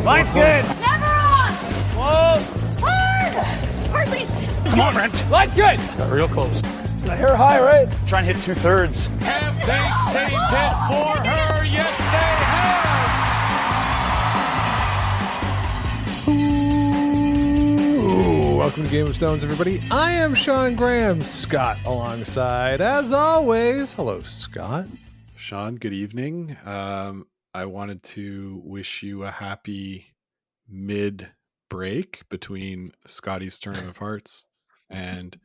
Line's good. Never on. Whoa. Hard. Hardly. Come on, Brent. Line's good. Got real close. The hair high, right? Try and hit 2/3. Have they saved it for her? Yes, they have. Ooh, welcome to Game of Stones, everybody. I am Sean Graham. Scott alongside, as always. Hello, Scott. Sean, good evening. I wanted to wish you a happy mid-break between Scotties Tournament of Hearts and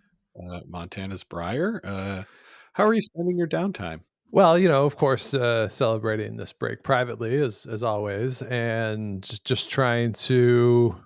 Montana's Brier. How are you spending your downtime? Well, of course, celebrating this break privately as always, and just trying to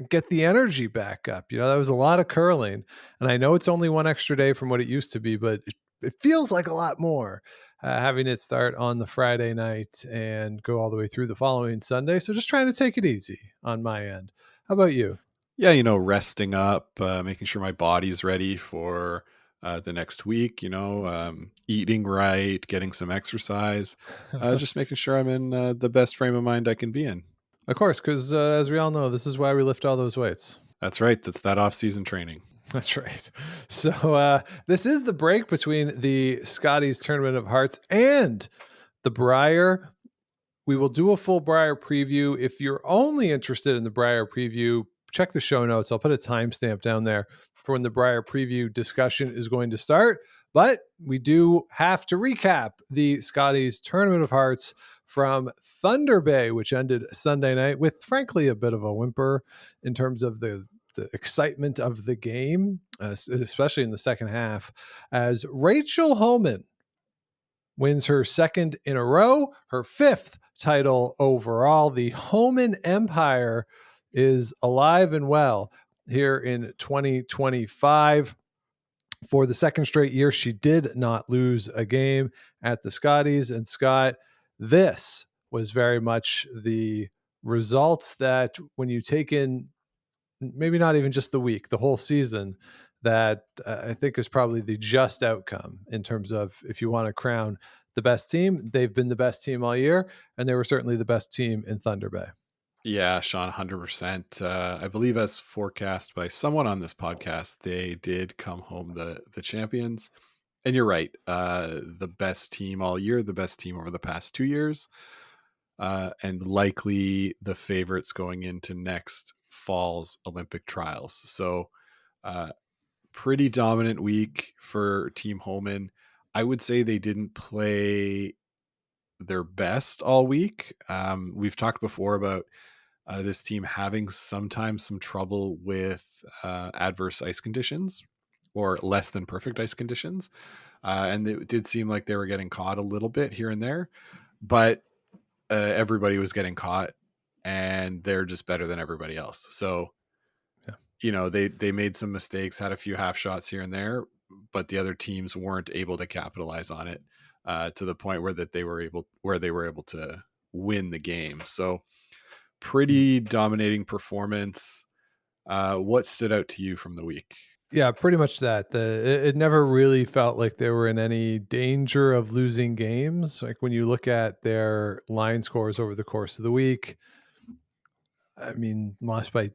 get the energy back up. That was a lot of curling, and I know it's only one extra day from what it used to be, but it feels like a lot more, having it start on the Friday night and go all the way through the following Sunday. So just trying to take it easy on my end. How about you? Yeah, resting up, making sure my body's ready for the next week, eating right, getting some exercise, just making sure I'm in the best frame of mind I can be in. Of course, because as we all know, this is why we lift all those weights. That's right. That's that off-season training. That's right. So this is the break between the Scotties Tournament of Hearts and the Brier. We will do a full Brier preview. If you're only interested in the Brier preview, check the show notes. I'll put a timestamp down there for when the Brier preview discussion is going to start. But we do have to recap the Scotties Tournament of Hearts from Thunder Bay, which ended Sunday night with, frankly, a bit of a whimper in terms of the excitement of the game, especially in the second half, as Rachel Homan wins her second in a row, her fifth title overall. The Homan Empire is alive and well here in 2025. For the second straight year, she did not lose a game at the Scotties. And Scott, this was very much the results that when you take in maybe not even just the week, the whole season, that I think is probably the just outcome in terms of if you want to crown the best team. They've been the best team all year, and they were certainly the best team in Thunder Bay. Yeah, Sean, 100%. I believe as forecast by someone on this podcast, they did come home the champions. And you're right, the best team all year, the best team over the past 2 years, and likely the favorites going into next fall's Olympic trials. So pretty dominant week for Team Homan. I would say they didn't play their best all week. We've talked before about this team having sometimes some trouble with adverse ice conditions or less than perfect ice conditions. And it did seem like they were getting caught a little bit here and there, but everybody was getting caught and they're just better than everybody else. So, yeah. They made some mistakes, had a few half shots here and there, but the other teams weren't able to capitalize on it to the point where they were able to win the game. So pretty dominating performance. What stood out to you from the week? Yeah, pretty much that. It never really felt like they were in any danger of losing games. Like when you look at their line scores over the course of the week, I mean, won by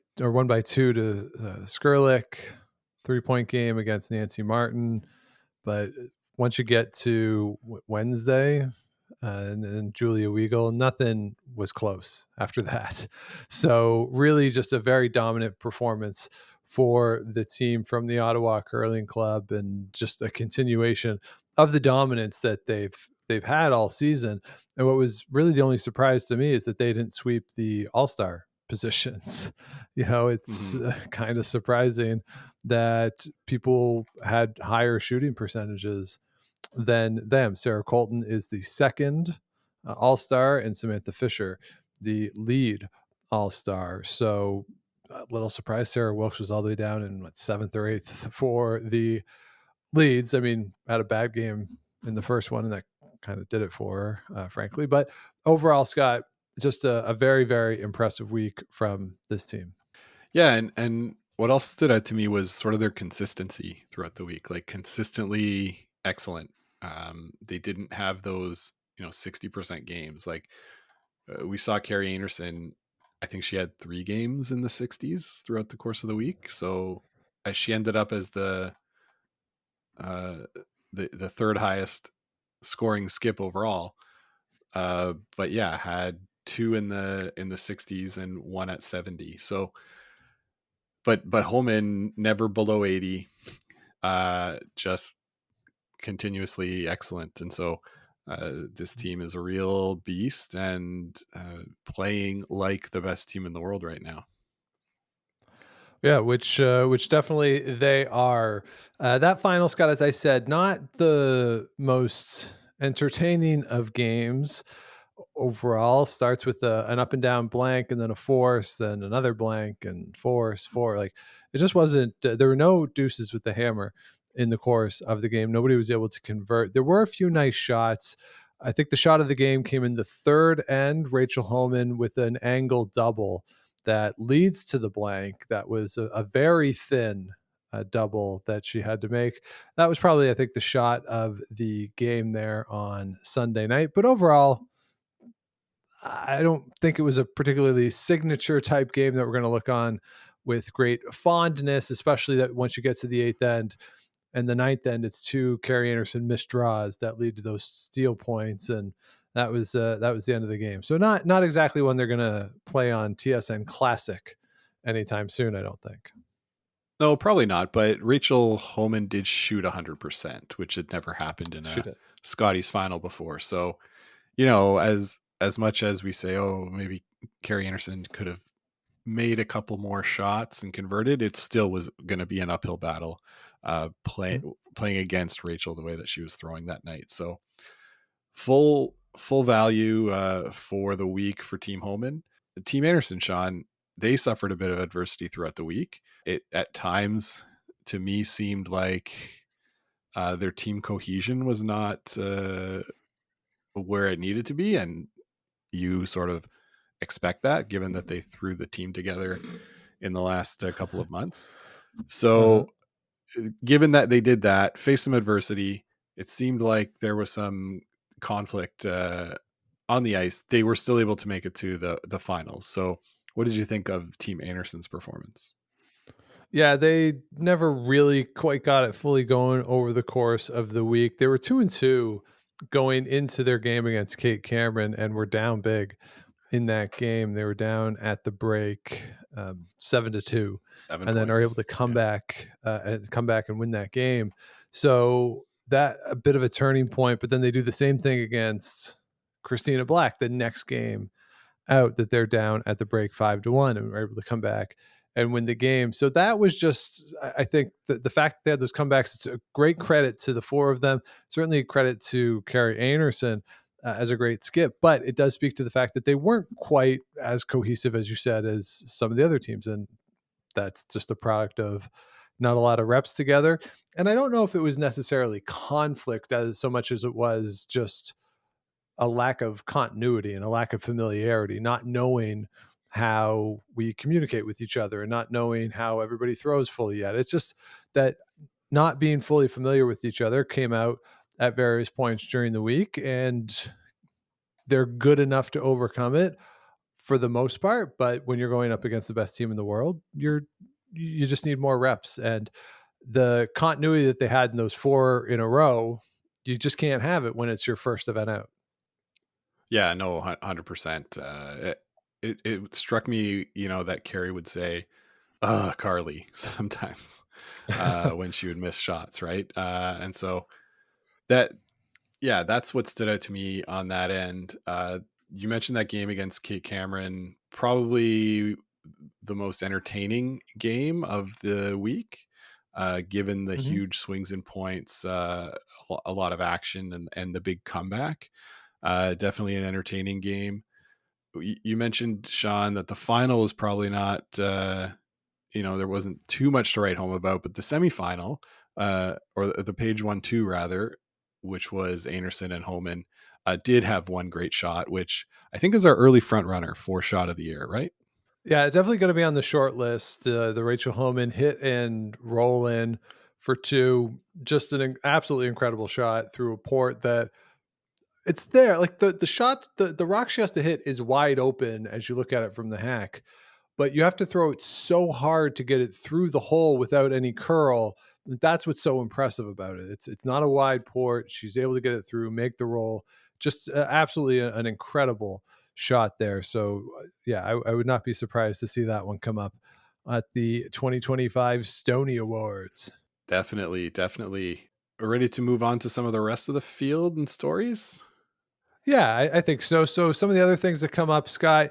2 to Skrlik, 3-point game against Nancy Martin. But once you get to Wednesday and Julia Weigel, nothing was close after that. So really just a very dominant performance for the team from the Ottawa Curling Club, and just a continuation of the dominance that they've had all season. And what was really the only surprise to me is that they didn't sweep the All-Star positions. It's kind of surprising that people had higher shooting percentages than them. Sarah Colton is the second All-Star, and Samantha Fisher the lead All-Star. So a little surprised Sarah Wilkes was all the way down in 7th or 8th for the leads. I mean, had a bad game in the first one, and that kind of did it for her, frankly. But overall, Scott, just a very, very impressive week from this team. Yeah, and what else stood out to me was sort of their consistency throughout the week, like consistently excellent. They didn't have those 60% games. Like we saw Kerri Einarson. I think she had 3 games in the 60s throughout the course of the week. So she ended up as the third highest scoring skip overall. But yeah, had 2 in the 60s and 1 at 70. So, but Homan never below 80, just continuously excellent. And so this team is a real beast and playing like the best team in the world right now. Yeah, which definitely they are. That final, Scott, as I said, not the most entertaining of games overall. Starts with an up and down blank, and then a force, then another blank, and force, four. Like it just wasn't. There were no deuces with the hammer in the course of the game. Nobody was able to convert. There were a few nice shots. I think the shot of the game came in the third end. Rachel Homan with an angle double that leads to the blank. That was a very thin double that she had to make. That was probably, I think, the shot of the game there on Sunday night. But overall, I don't think it was a particularly signature type game that we're going to look on with great fondness, especially that once you get to the 8th end and the 9th end, it's 2 Kerri Einarson missed draws that lead to those steal points. And that was the end of the game. So not exactly one they're going to play on TSN Classic anytime soon, I don't think. No, probably not. But Rachel Homan did shoot 100%, which had never happened in a Scotties final before. So, as much as we say, oh, maybe Kerri Einarson could have made a couple more shots and converted, it still was going to be an uphill battle playing against Rachel the way that she was throwing that night. So full value for the week for Team Homan. Team Einarson, Sean, they suffered a bit of adversity throughout the week. It at times to me seemed like their team cohesion was not where it needed to be, and you sort of expect that given that they threw the team together in the last couple of months. So given that they did that, face some adversity, it seemed like there was some conflict on the ice. They were still able to make it to the finals. So what did you think of Team Einarson's performance? Yeah, they never really quite got it fully going over the course of the week. They were 2-2 going into their game against Kate Cameron and were down big in that game. They were down at the break 7-2 and then are able to come back and win that game. So that a bit of a turning point, but then they do the same thing against Christina Black the next game out, that they're down at the break 5-1 and were able to come back and win the game. So that was just, I think the fact that they had those comebacks, it's a great credit to the 4 of them, certainly a credit to Kerri Einarson as a great skip, but it does speak to the fact that they weren't quite as cohesive, as you said, as some of the other teams. And that's just a product of not a lot of reps together. And I don't know if it was necessarily conflict as so much as it was just a lack of continuity and a lack of familiarity, not knowing how we communicate with each other and not knowing how everybody throws fully yet. It's just that not being fully familiar with each other came out at various points during the week, and they're good enough to overcome it for the most part. But when you're going up against the best team in the world, you just need more reps, and the continuity that they had in those 4 in a row, you just can't have it when it's your first event out. Yeah, no, 100%. It struck me, that Kerri would say, Carly, sometimes when she would miss shots, right? And so that's what stood out to me on that end. You mentioned that game against Kate Cameron, probably the most entertaining game of the week, given the huge swings in points, a lot of action and the big comeback. Definitely an entertaining game. You mentioned, Sean, that the final was probably not, there wasn't too much to write home about, but the semifinal, or the page 1-2 rather, which was Einarson and Homan, did have one great shot, which I think is our early front runner for shot of the year, right? Yeah, definitely going to be on the short list. The Rachel Homan hit and roll in for 2, just an absolutely incredible shot through a port that it's there. Like the shot, the rock she has to hit is wide open as you look at it from the hack, but you have to throw it so hard to get it through the hole without any curl. That's what's so impressive about it. It's not a wide port. She's able to get it through, make the roll. Just absolutely an incredible shot there. So yeah, I would not be surprised to see that one come up at the 2025 Stoney Awards. Definitely. We're ready to move on to some of the rest of the field and stories. Yeah, I think so. So some of the other things that come up, Scott,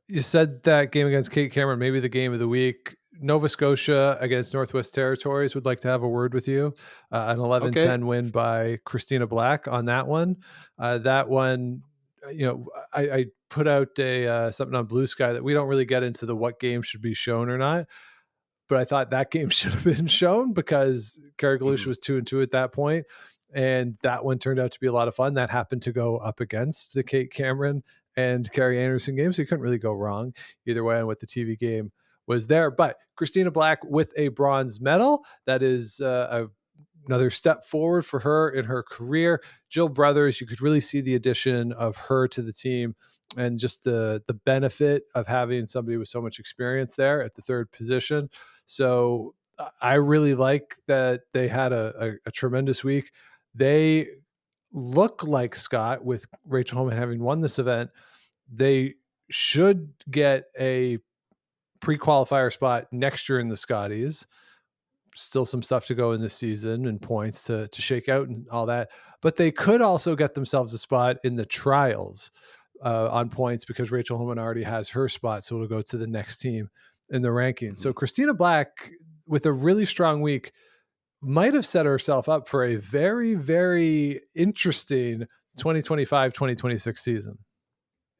you said that game against Kate Cameron, maybe the game of the week. Nova Scotia against Northwest Territories would like to have a word with you. An 11-10 win by Christina Black on that one. That one, I put out something on Blue Sky that we don't really get into the what game should be shown or not. But I thought that game should have been shown because Kerry Galusha was 2-2 at that point. And that one turned out to be a lot of fun. That happened to go up against the Kate Cameron and Kerri Einarson game. So you couldn't really go wrong either way on what the TV game was there. But Christina Black with a bronze medal. That is another step forward for her in her career. Jill Brothers, you could really see the addition of her to the team and just the benefit of having somebody with so much experience there at the third position. So I really like that they had a tremendous week. They look like, Scott, with Rachel Homan having won this event, they should get a pre-qualifier spot next year in the Scotties. Still some stuff to go in this season and points to shake out and all that. But they could also get themselves a spot in the trials on points because Rachel Homan already has her spot. So it'll go to the next team in the rankings. So Christina Black, with a really strong week, might have set herself up for a very, very interesting 2025-2026 season.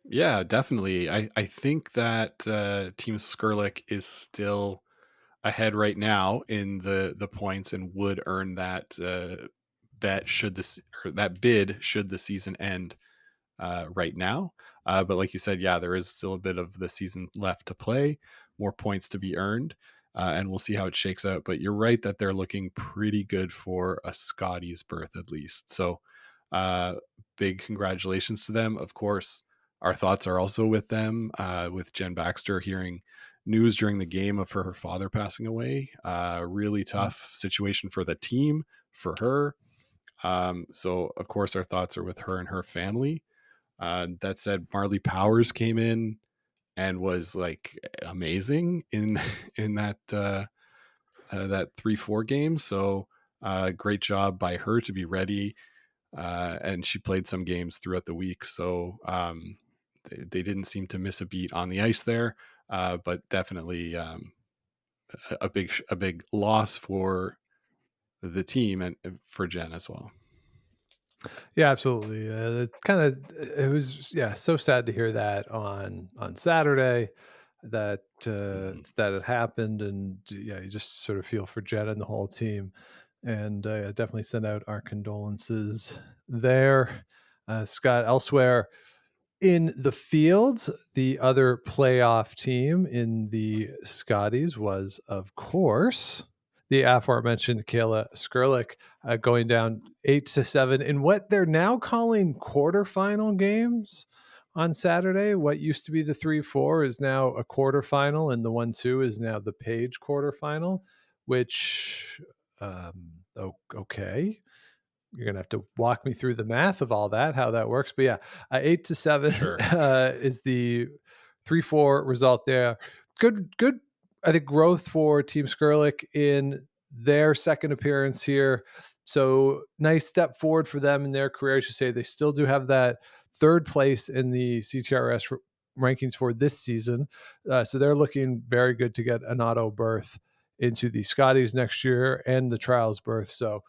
Yeah, definitely. I think that Team Skrlik is still ahead right now in the points and would earn that bet that bid should the season end right now. But like you said, yeah, there is still a bit of the season left to play, more points to be earned. And we'll see how it shakes out. But you're right that they're looking pretty good for a Scotties berth at least. So big congratulations to them. Of course, our thoughts are also with them, with Jen Baxter hearing news during the game of her father passing away. Really tough situation for the team, for her. So, of course, our thoughts are with her and her family. That said, Marley Powers came in and was like amazing in that that 3-4 game. So great job by her to be ready. And she played some games throughout the week. So they didn't seem to miss a beat on the ice there. But definitely a big loss for the team and for Jen as well. Yeah, absolutely. It was so sad to hear that on Saturday that that it happened, and you just sort of feel for Jen and the whole team, and definitely send out our condolences there. Scott, elsewhere in the fields, the other playoff team in the Scotties was, of course, the aforementioned Kayla Skrlik, going down 8-7 in what they're now calling quarterfinal games on Saturday. What used to be the 3-4 is now a quarterfinal, and the 1-2 is now the Page quarterfinal, which, okay. You're going to have to walk me through the math of all that, how that works. But yeah, 8-7 Sure. is the 3-4 result there. Good, I think, growth for Team Skrlik in their second appearance here. So nice step forward for them in their career. I should say they still do have that third place in the CTRS rankings for this season. So they're looking very good to get an auto berth into the Scotties next year and the trials berth. So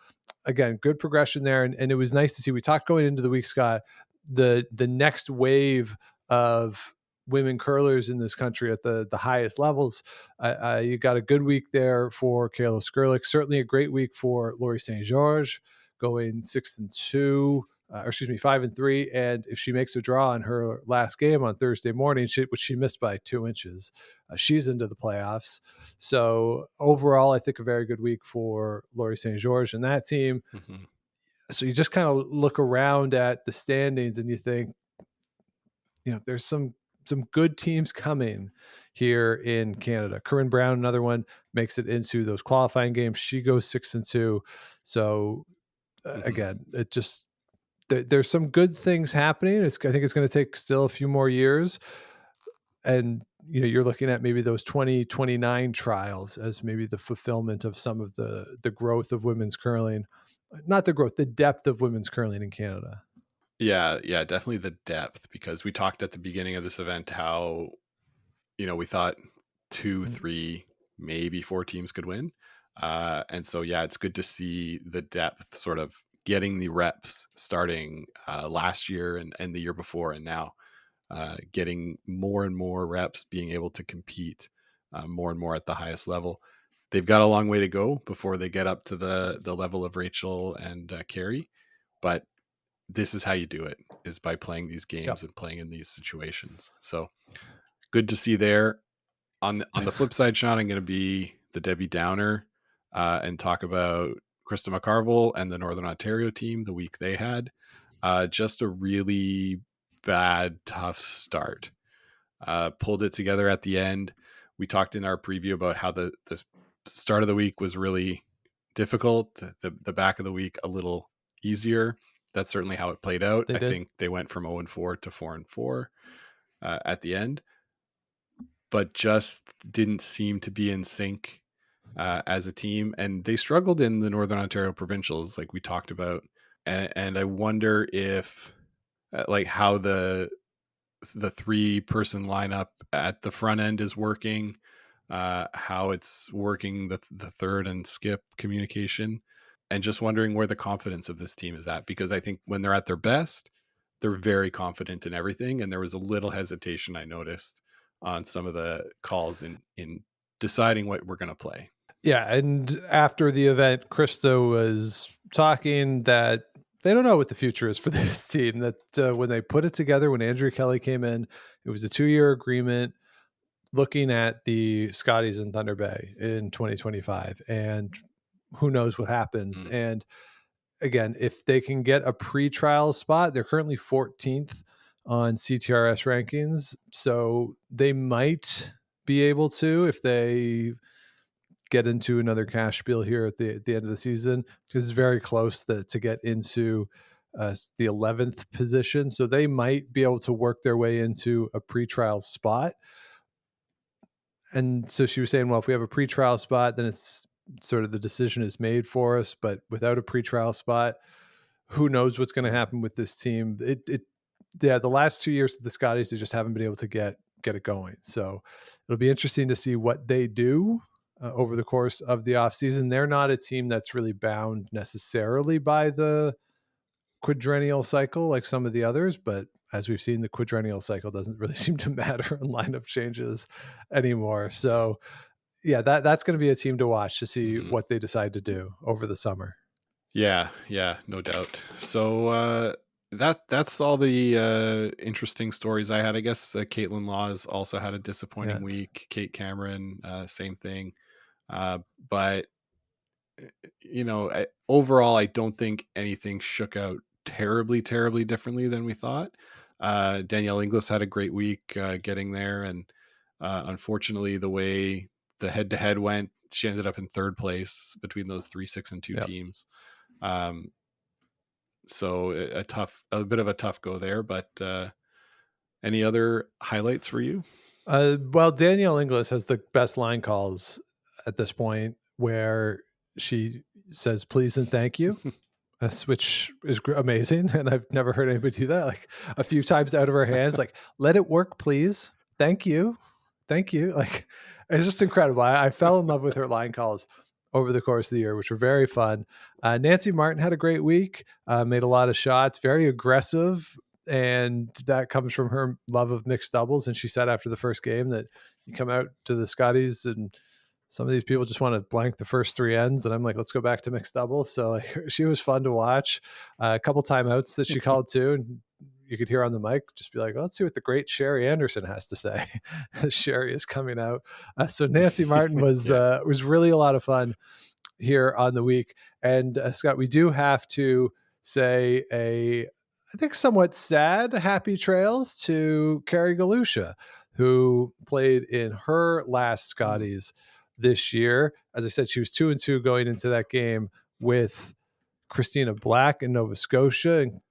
again, good progression there. And it was nice to see, we talked going into the week, Scott, the next wave of women curlers in this country at the highest levels. You got a good week there for Kayla Skrlik. Certainly a great week for Laurie St. George, going 5-3. And if she makes a draw in her last game on Thursday morning, which she missed by 2 inches, she's into the playoffs. So overall, I think a very good week for Laurie St. George and that team. So you just kind of look around at the standings and you think, there's some good teams coming here in Canada. Corinne Brown, another one, makes it into those qualifying games. She goes 6-2. So again, it just, there's some good things happening. I think it's going to take still a few more years. And, you're looking at maybe those 2029 trials as maybe the fulfillment of some of the growth of women's curling, not the growth, the depth of women's curling in Canada. Yeah, definitely the depth, because we talked at the beginning of this event how, we thought 2, 3, maybe 4 teams could win. And so, it's good to see the depth sort of getting the reps starting last year and the year before, and now getting more and more reps, being able to compete more and more at the highest level. They've got a long way to go before they get up to the level of Rachel and Kerri, but this is how you do it, is by playing these games and playing in these situations. So good to see there. On the flip side, Sean, I'm going to be the Debbie Downer and talk about Krista McCarville and the Northern Ontario team, the week they had. Just a really bad, tough start. Pulled it together at the end. We talked in our preview about how the start of the week was really difficult. The back of the week a little easier. That's certainly how it played out. I think they went from 0-4 to 4-4 at the end, but just didn't seem to be in sync as a team. And they struggled in the Northern Ontario provincials, like we talked about. And I wonder if like how the 3-person lineup at the front end is working, how it's working, the third and skip communication, and just wondering where the confidence of this team is at. Because I think when they're at their best, they're very confident in everything. And there was a little hesitation I noticed on some of the calls in deciding what we're going to play. Yeah. And after the event, Krista was talking that they don't know what the future is for this team, that when they put it together, when Andrea Kelly came in, it was a 2-year agreement looking at the Scotties in Thunder Bay in 2025. And who knows what happens. And again, if they can get a pre-trial spot, they're currently 14th on CTRS rankings. So they might be able to, if they get into another cash spiel here at the end of the season, because it's very close to get into the 11th position. So they might be able to work their way into a pre-trial spot. And so she was saying, well, if we have a pre-trial spot, then it's sort of the decision is made for us. But without a pre-trial spot, who knows what's going to happen with this team? The last 2 years of the Scotties, they just haven't been able to get it going. So it'll be interesting to see what they do over the course of the offseason. They're not a team that's really bound necessarily by the quadrennial cycle like some of the others, but as we've seen, the quadrennial cycle doesn't really seem to matter on lineup changes anymore. So yeah, that's going to be a team to watch to see what they decide to do over the summer. Yeah, no doubt. So that's all the interesting stories I had. I guess Caitlin Laws also had a disappointing week. Kate Cameron, same thing. But overall, I don't think anything shook out terribly differently than we thought. Danielle Inglis had a great week getting there, and unfortunately, the way the head-to-head went, she ended up in third place between those 3, 6, and 2 teams. So a bit of a tough go there. But any other highlights for you? Well, Danielle Inglis has the best line calls at this point, where she says please and thank you, which is amazing. And I've never heard anybody do that, like a few times out of her hands, like let it work, please. Thank you. Like, it's just incredible. I fell in love with her line calls over the course of the year, which were very fun. Nancy Martin had a great week, made a lot of shots, very aggressive. And that comes from her love of mixed doubles. And she said after the first game that you come out to the Scotties and some of these people just want to blank the first 3 ends. And I'm like, let's go back to mixed doubles. So like, she was fun to watch. A couple timeouts that she called too. And you could hear on the mic, just be like, well, let's see what the great Kerri Einarson has to say. Kerri is coming out. So Nancy Martin was really a lot of fun here on the week. And Scott, we do have to say I think somewhat sad happy trails to Kerry Galusha, who played in her last Scotties this year. As I said, she was 2-2 going into that game with Christina Black in Nova Scotia. And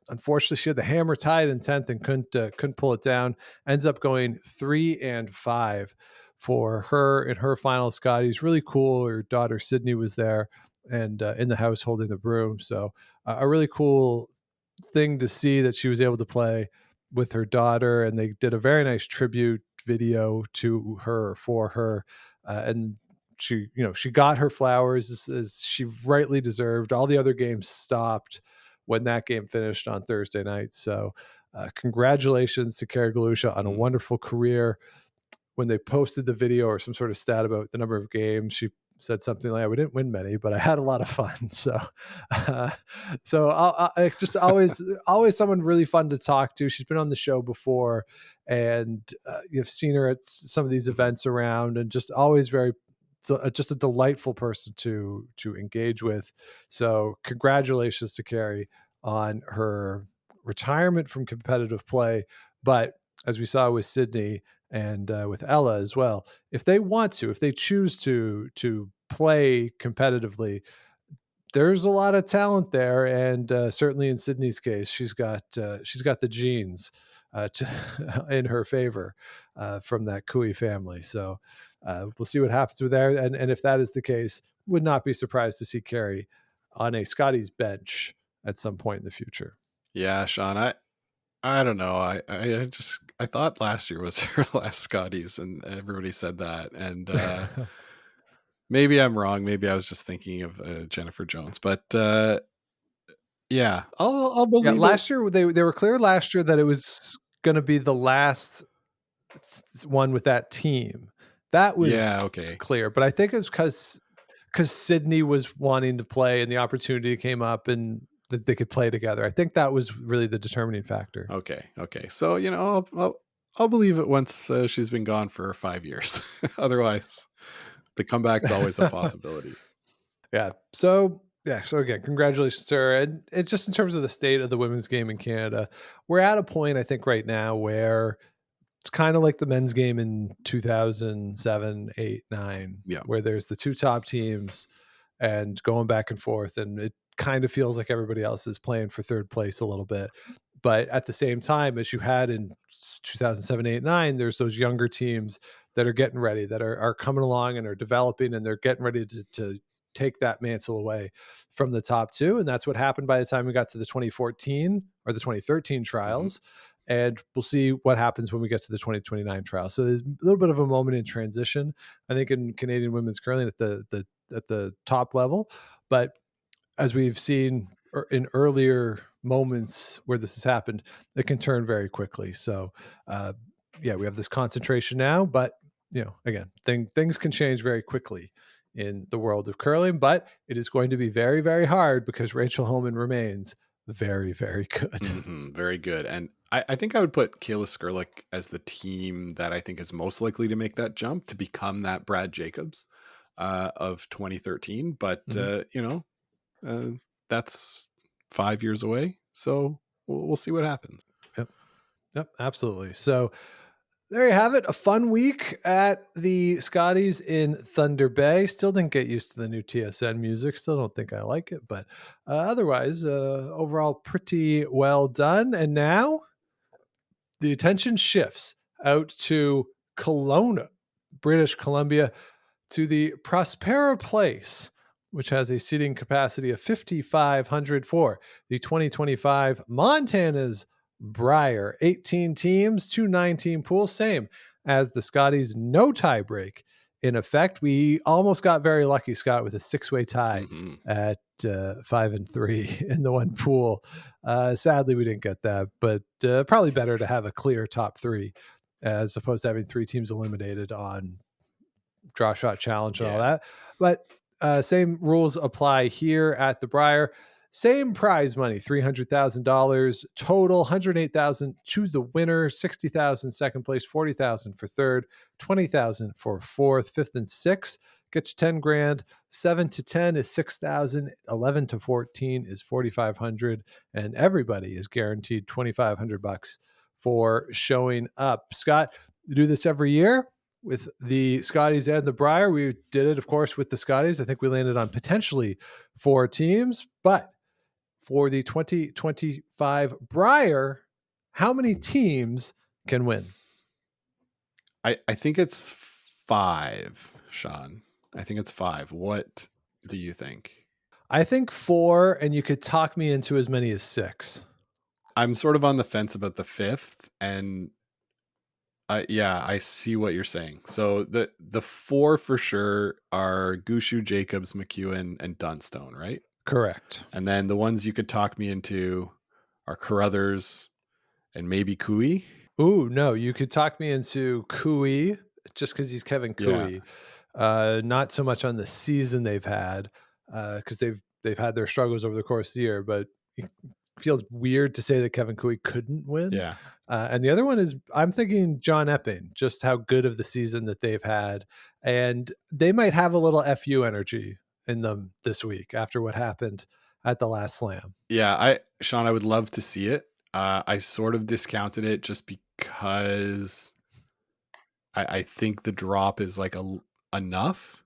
unfortunately, she had the hammer tied in 10th and couldn't pull it down. Ends up going 3-5 for her in her final Scotties. Really cool. Her daughter Sydney was there and in the house holding the broom. So a really cool thing to see that she was able to play with her daughter, and they did a very nice tribute video to her for her, and she got her flowers as she rightly deserved. All the other games stopped when that game finished on Thursday night. So congratulations to Kerry Galusha on a wonderful career. When they posted the video or some sort of stat about the number of games, she said something like, "We didn't win many, but I had a lot of fun." So, it's just always someone really fun to talk to. She's been on the show before, and you've seen her at some of these events around, and just always just a delightful person to engage with. So, congratulations to Kerry on her retirement from competitive play. But as we saw with Sydney and with Ella as well, if they choose to play competitively, there's a lot of talent there, and certainly in Sydney's case, she's got the genes in her favor from that Cooey family. So we'll see what happens with there, and if that is the case, would not be surprised to see Kerri on a Scotties bench at some point in the future. Yeah, Sean, I don't know. I thought last year was her last Scotties, and everybody said that. And maybe I'm wrong. Maybe I was just thinking of Jennifer Jones. But yeah, I'll believe last year they were clear last year that it was going to be the last one with that team. That was clear. But I think it's because Sydney was wanting to play and the opportunity came up and that they could play together. I think that was really the determining factor. Okay. So, I'll believe it once she's been gone for 5 years. Otherwise, the comeback's always a possibility. Yeah. So again, congratulations to her. And it's just in terms of the state of the women's game in Canada, we're at a point, I think, right now where it's kind of like the men's game in 2007, 8, 9, where there's the two top teams and going back and forth. And it kind of feels like everybody else is playing for third place a little bit. But at the same time, as you had in 2007, 8, 9, there's those younger teams that are getting ready, that are coming along and are developing, and they're getting ready to take that mantle away from the top two. And that's what happened by the time we got to the 2014 or the 2013 trials. And we'll see what happens when we get to the 2029 trial. So there's a little bit of a moment in transition, I think, in Canadian women's curling at the top level. But as we've seen in earlier moments where this has happened, it can turn very quickly. So we have this concentration now, but again, things can change very quickly in the world of curling, but it is going to be very, very hard because Rachel Homan remains very, very good. Very good. And I think I would put Kayla Skurlik as the team that I think is most likely to make that jump to become that Brad Jacobs of 2013. But, that's 5 years away. So we'll see what happens. Yep, absolutely. So there you have it. A fun week at the Scotties in Thunder Bay. Still didn't get used to the new TSN music. Still don't think I like it, but otherwise, overall pretty well done. And now the attention shifts out to Kelowna, British Columbia, to the Prospera Place, which has a seating capacity of 5,500 for the 2025 Montana's Brier. 18 teams, 2 9-team pools, same as the Scotties, no tie break in effect. We almost got very lucky, Scott, with a 6-way tie at 5-3 in the one pool. Sadly, we didn't get that, but probably better to have a clear top 3 as opposed to having 3 teams eliminated on draw shot challenge and all that. But same rules apply here at the Brier. Same prize money, $300,000 total, $108,000 to the winner, $60,000 second place, $40,000 for third, $20,000 for fourth, fifth, and sixth gets you 10 grand. 7 to 10 is 6,000. 11 to 14 is 4,500. And everybody is guaranteed $2,500 for showing up. Scott, you do this every year with the Scotties and the Brier. We did it, of course, with the Scotties. I think we landed on potentially 4 teams, but for the 2025 Brier, how many teams can win? I think it's 5, Sean. I think it's 5. What do you think? I think 4, and you could talk me into as many as 6. I'm sort of on the fence about the 5th, and I see what you're saying. So the 4 for sure are Galusha, Jacobs, McEwen, and Dunstone, right? Correct. And then the ones you could talk me into are Carruthers and maybe Cooey. Ooh, no, you could talk me into Cooey just because he's Kevin Cooey. Yeah. Not so much on the season they've had, because they've had their struggles over the course of the year, but it feels weird to say that Kevin Cooey couldn't win. Yeah. And the other one is, I'm thinking John Epping, just how good of the season that they've had. And they might have a little FU energy in them this week after what happened at the last slam. Yeah, Sean, I would love to see it. I sort of discounted it just because I think the drop is like enough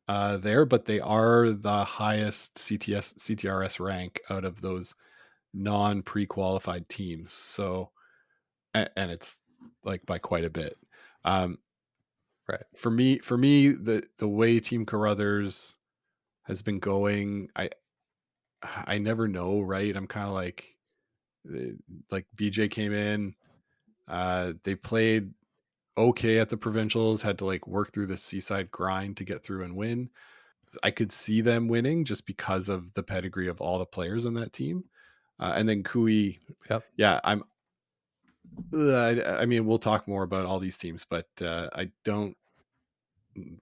there, but they are the highest CTRS rank out of those non-pre-qualified teams. So, and it's like by quite a bit. Right. For me, the way Team Carruthers has been going, I never know, right? I'm kind of like BJ came in, they played okay at the provincials, had to like work through the Seaside grind to get through and win. I could see them winning just because of the pedigree of all the players on that team. And then Cooey, yeah, I mean, we'll talk more about all these teams, but I don't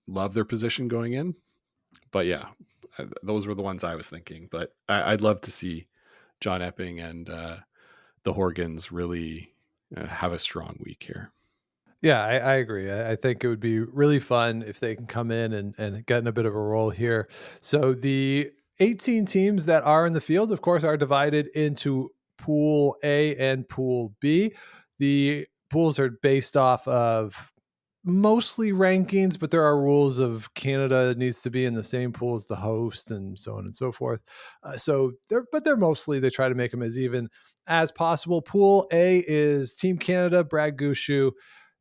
love their position going in. But yeah, those were the ones I was thinking. But I'd love to see John Epping and the Horgans really have a strong week here. Yeah, I agree. I think it would be really fun if they can come in and get in a bit of a role here. So the 18 teams that are in the field, of course, are divided into Pool A and Pool B. The pools are based off of mostly rankings, but there are rules of Canada needs to be in the same pool as the host and so on and so forth. They're mostly, they try to make them as even as possible. Pool A is Team Canada, Brad Galusha,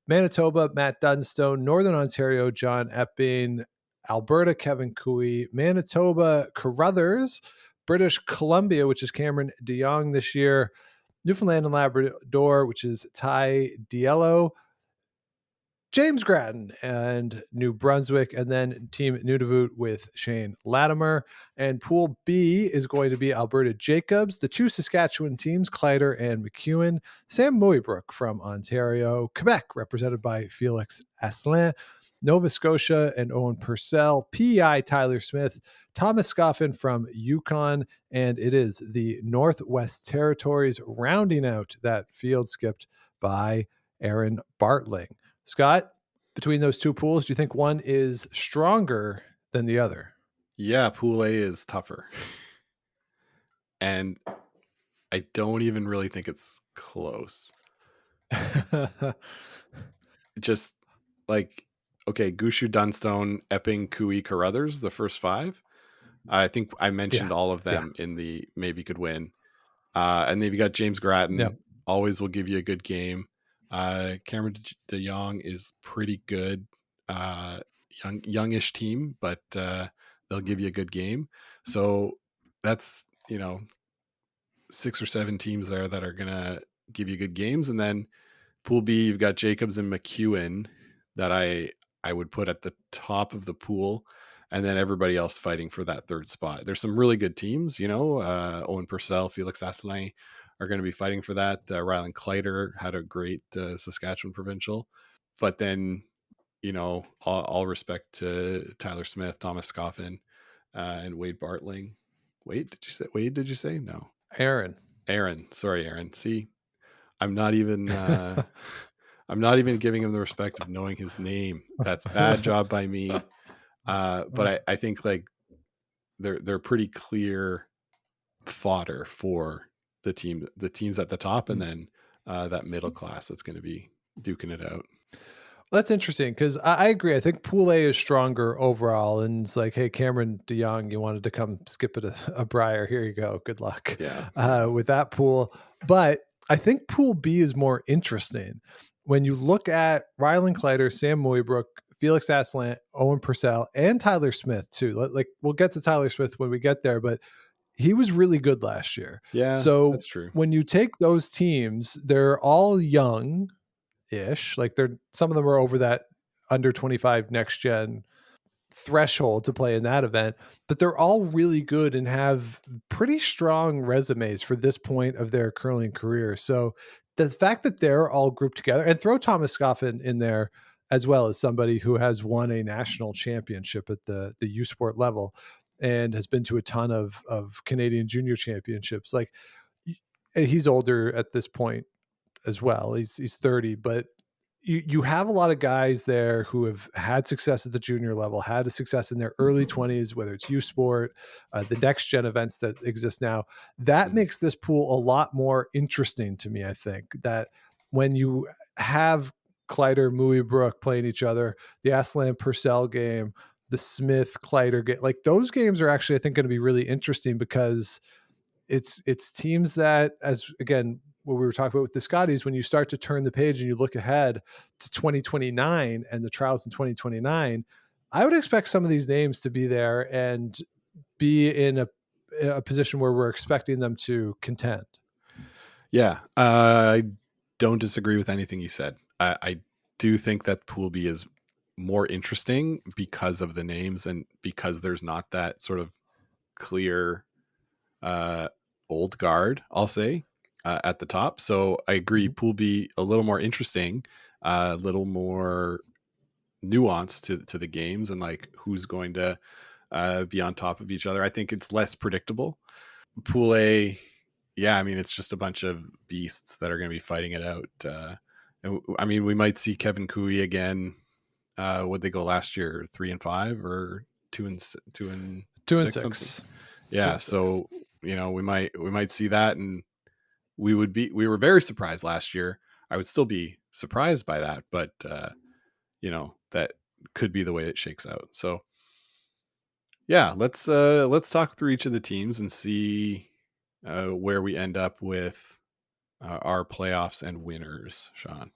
Manitoba, Matt Dunstone, Northern Ontario, John Epping, Alberta, Kevin Cooey, Manitoba, Carruthers, British Columbia, which is Cameron DeYoung this year, Newfoundland and Labrador, which is Ty Diello, James Grattan and New Brunswick, and then Team Nunavut with Shane Latimer. And Pool B is going to be Alberta Jacobs, the 2 Saskatchewan teams, Kleider and McEwen, Sam Muybrook from Ontario, Quebec, represented by Felix Asselin, Nova Scotia and Owen Purcell, PEI Tyler Smith, Thomas Scoffin from Yukon, and it is the Northwest Territories rounding out that field skipped by Aaron Bartling. Scott, between those 2 pools, do you think one is stronger than the other? Yeah, Pool A is tougher. And I don't even really think it's close. Just like, okay, Galusha, Dunstone, Epping, Cooey, Carruthers, the first 5. I think I mentioned all of them in the maybe could win. And then you got James Grattan, always will give you a good game. Cameron DeYoung is pretty good, youngish team, but they'll give you a good game. So that's 6 or 7 teams there that are gonna give you good games. And then Pool B, you've got Jacobs and McEwen that I would put at the top of the pool, and then everybody else fighting for that 3rd spot. There's some really good teams, Owen Purcell, Felix Asselin are going to be fighting for that. Rylan Kleider had a great Saskatchewan provincial, but then, all respect to Tyler Smith, Thomas Scoffin, and Wade Bartling. Wade, did you say? No. Aaron. Sorry, Aaron. See, I'm not even giving him the respect of knowing his name. That's bad job by me. But I think like they're pretty clear fodder for the teams at the top, and then that middle class that's going to be duking it out. That's interesting because I agree. I think Pool A is stronger overall, and it's like, hey, Cameron DeYoung, you wanted to come skip it a Brier. Here you go. Good luck with that pool. But I think Pool B is more interesting. When you look at Ryland Kleider, Sam Moybrook, Felix Aslant, Owen Purcell, and Tyler Smith too. Like we'll get to Tyler Smith when we get there, but he was really good last year. Yeah, so that's true. When you take those teams, they're all young ish. Like some of them are over that under 25 next gen threshold to play in that event, but they're all really good and have pretty strong resumes for this point of their curling career. So the fact that they're all grouped together, and throw Thomas Scoffin in there as well as somebody who has won a national championship at the U Sport level and has been to a ton of Canadian junior championships. Like, and he's older at this point as well. He's 30, but you have a lot of guys there who have had success at the junior level, had a success in their early 20s, whether it's U Sport, the next gen events that exist now. That makes this pool a lot more interesting to me. I think that when you have Kleider, Moybrook playing each other, the Aslan Purcell game, the Smith Kleider game, like those games are actually, I think, going to be really interesting because it's teams that, as again, what we were talking about with the Scotties, when you start to turn the page and you look ahead to 2029 and the trials in 2029, I would expect some of these names to be there and be in a position where we're expecting them to contend. Yeah, I don't disagree with anything you said. I do think that Pool B is more interesting because of the names and because there's not that sort of clear old guard, I'll say, at the top. So I agree, Pool B a little more interesting, a little more nuanced to the games and like who's going to be on top of each other. I think it's less predictable. Pool A, yeah, I mean, it's just a bunch of beasts that are going to be fighting it out. And I mean, we might see Kevin Cooey again. Would they go last year 3-5 or 2-6? Yeah, so you know, we might see that, and we were very surprised last year. I would still be surprised by that, but you know, that could be the way it shakes out. So yeah, let's talk through each of the teams and see where we end up with our playoffs and winners, Sean.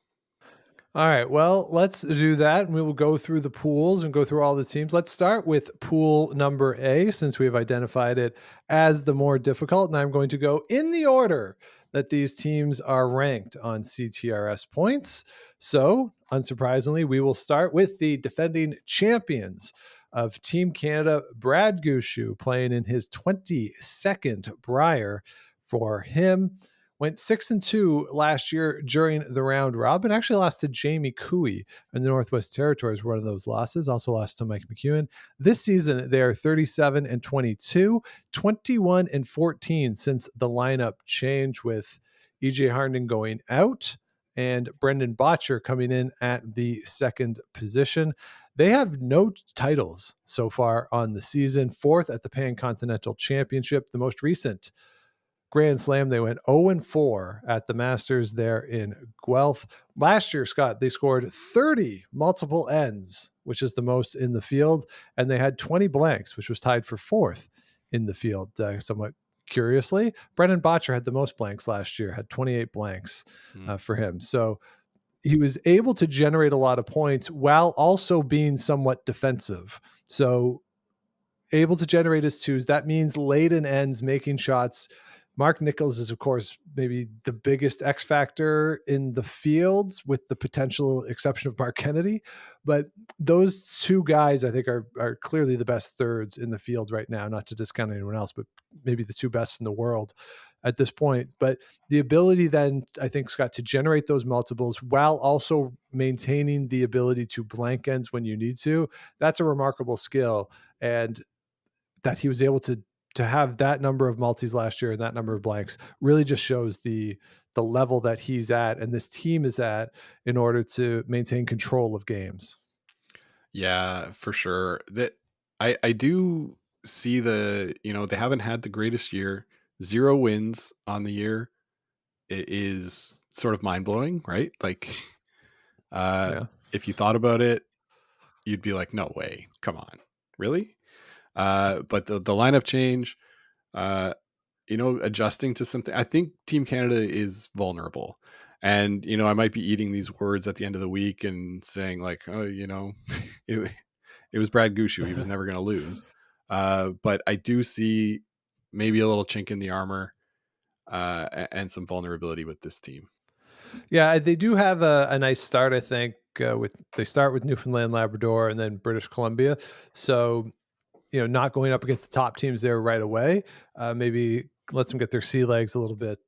All right, well, let's do that. And we will go through the pools and go through all the teams. Let's start with pool number A, since we've identified it as the more difficult. And I'm going to go in the order that these teams are ranked on CTRS points. So, unsurprisingly, we will start with the defending champions of Team Canada, Brad Gushue, playing in his 22nd Brier. For him, went 6-2 last year during the round robin. Actually lost to Jamie Cooey in the Northwest Territories, one of those losses. Also lost to Mike McEwen. This season, they are 37-22, 21-14 since the lineup change, with EJ Harnden going out and Brendan Botcher coming in at the second position. They have no titles so far on the season. Fourth at the Pan Continental Championship, the most recent Grand Slam. They went 0-4 at the Masters there in Guelph. Last year, Scott, they scored 30 multiple ends, which is the most in the field, and they had 20 blanks, which was tied for fourth in the field. Somewhat curiously, Brendan Botcher had the most blanks last year, had 28 blanks for him. So he was able to generate a lot of points while also being somewhat defensive. So able to generate his twos. That means late in ends, making shots. Mark Nichols is, of course, maybe the biggest X factor in the fields, with the potential exception of Mark Kennedy. But those two guys, I think, are clearly the best thirds in the field right now, not to discount anyone else, but maybe the two best in the world at this point. But the ability then, I think, Scott, to generate those multiples while also maintaining the ability to blank ends when you need to, that's a remarkable skill. And that he was able to have that number of multis last year and that number of blanks really just shows the level that he's at and this team is at in order to maintain control of games. Yeah, for sure. That I do see they haven't had the greatest year. 0 wins on the year. It is sort of mind blowing, right? Like, Yeah. if you thought about it, you'd be like, no way, come on, really? But the lineup change, adjusting to something. I think Team Canada is vulnerable. And, I might be eating these words at the end of the week and saying like, oh, it, it was Brad Gushu. He was never going to lose. But I do see maybe a little chink in the armor and some vulnerability with this team. Yeah, they do have a nice start, I think. They start with Newfoundland, Labrador, and then British Columbia. So, not going up against the top teams there right away. Maybe lets them get their sea legs a little bit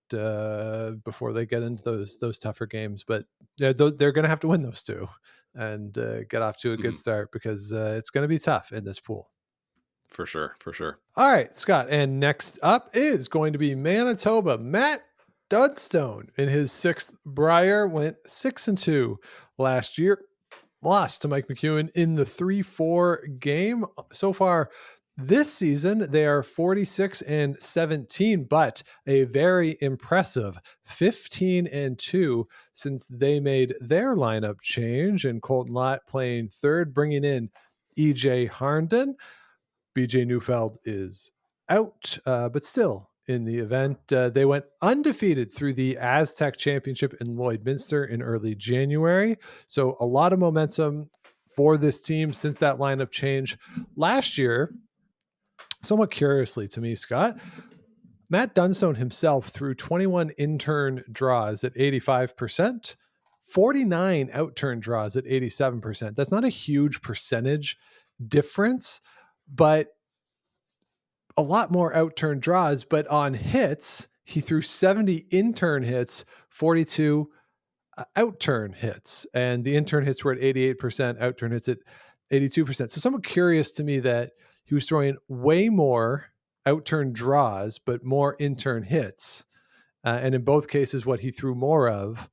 before they get into those tougher games. But they're going to have to win those two and get off to a good start, because it's going to be tough in this pool. For sure. All right, Scott. And next up is going to be Manitoba. Matt Dunstone in his 6th Brier went 6-2 last year. Lost to Mike McEwen in the 3-4 game. So far this season, they are 46-17, but a very impressive 15-2 since they made their lineup change, and Colton Lott playing third, bringing in EJ Harnden. BJ Neufeld is out, but still in the event. They went undefeated through the Aztec Championship in Lloydminster in early January. So a lot of momentum for this team since that lineup change last year. Somewhat curiously to me, Scott, Matt Dunstone himself threw 21 in-turn draws at 85%, 49 out-turn draws at 87%. That's not a huge percentage difference, but a lot more out-turn draws. But on hits, he threw 70 in-turn hits, 42 out-turn hits, and the in-turn hits were at 88%, out-turn hits at 82%. So somewhat curious to me that he was throwing way more out-turn draws, but more in-turn hits. And in both cases, what he threw more of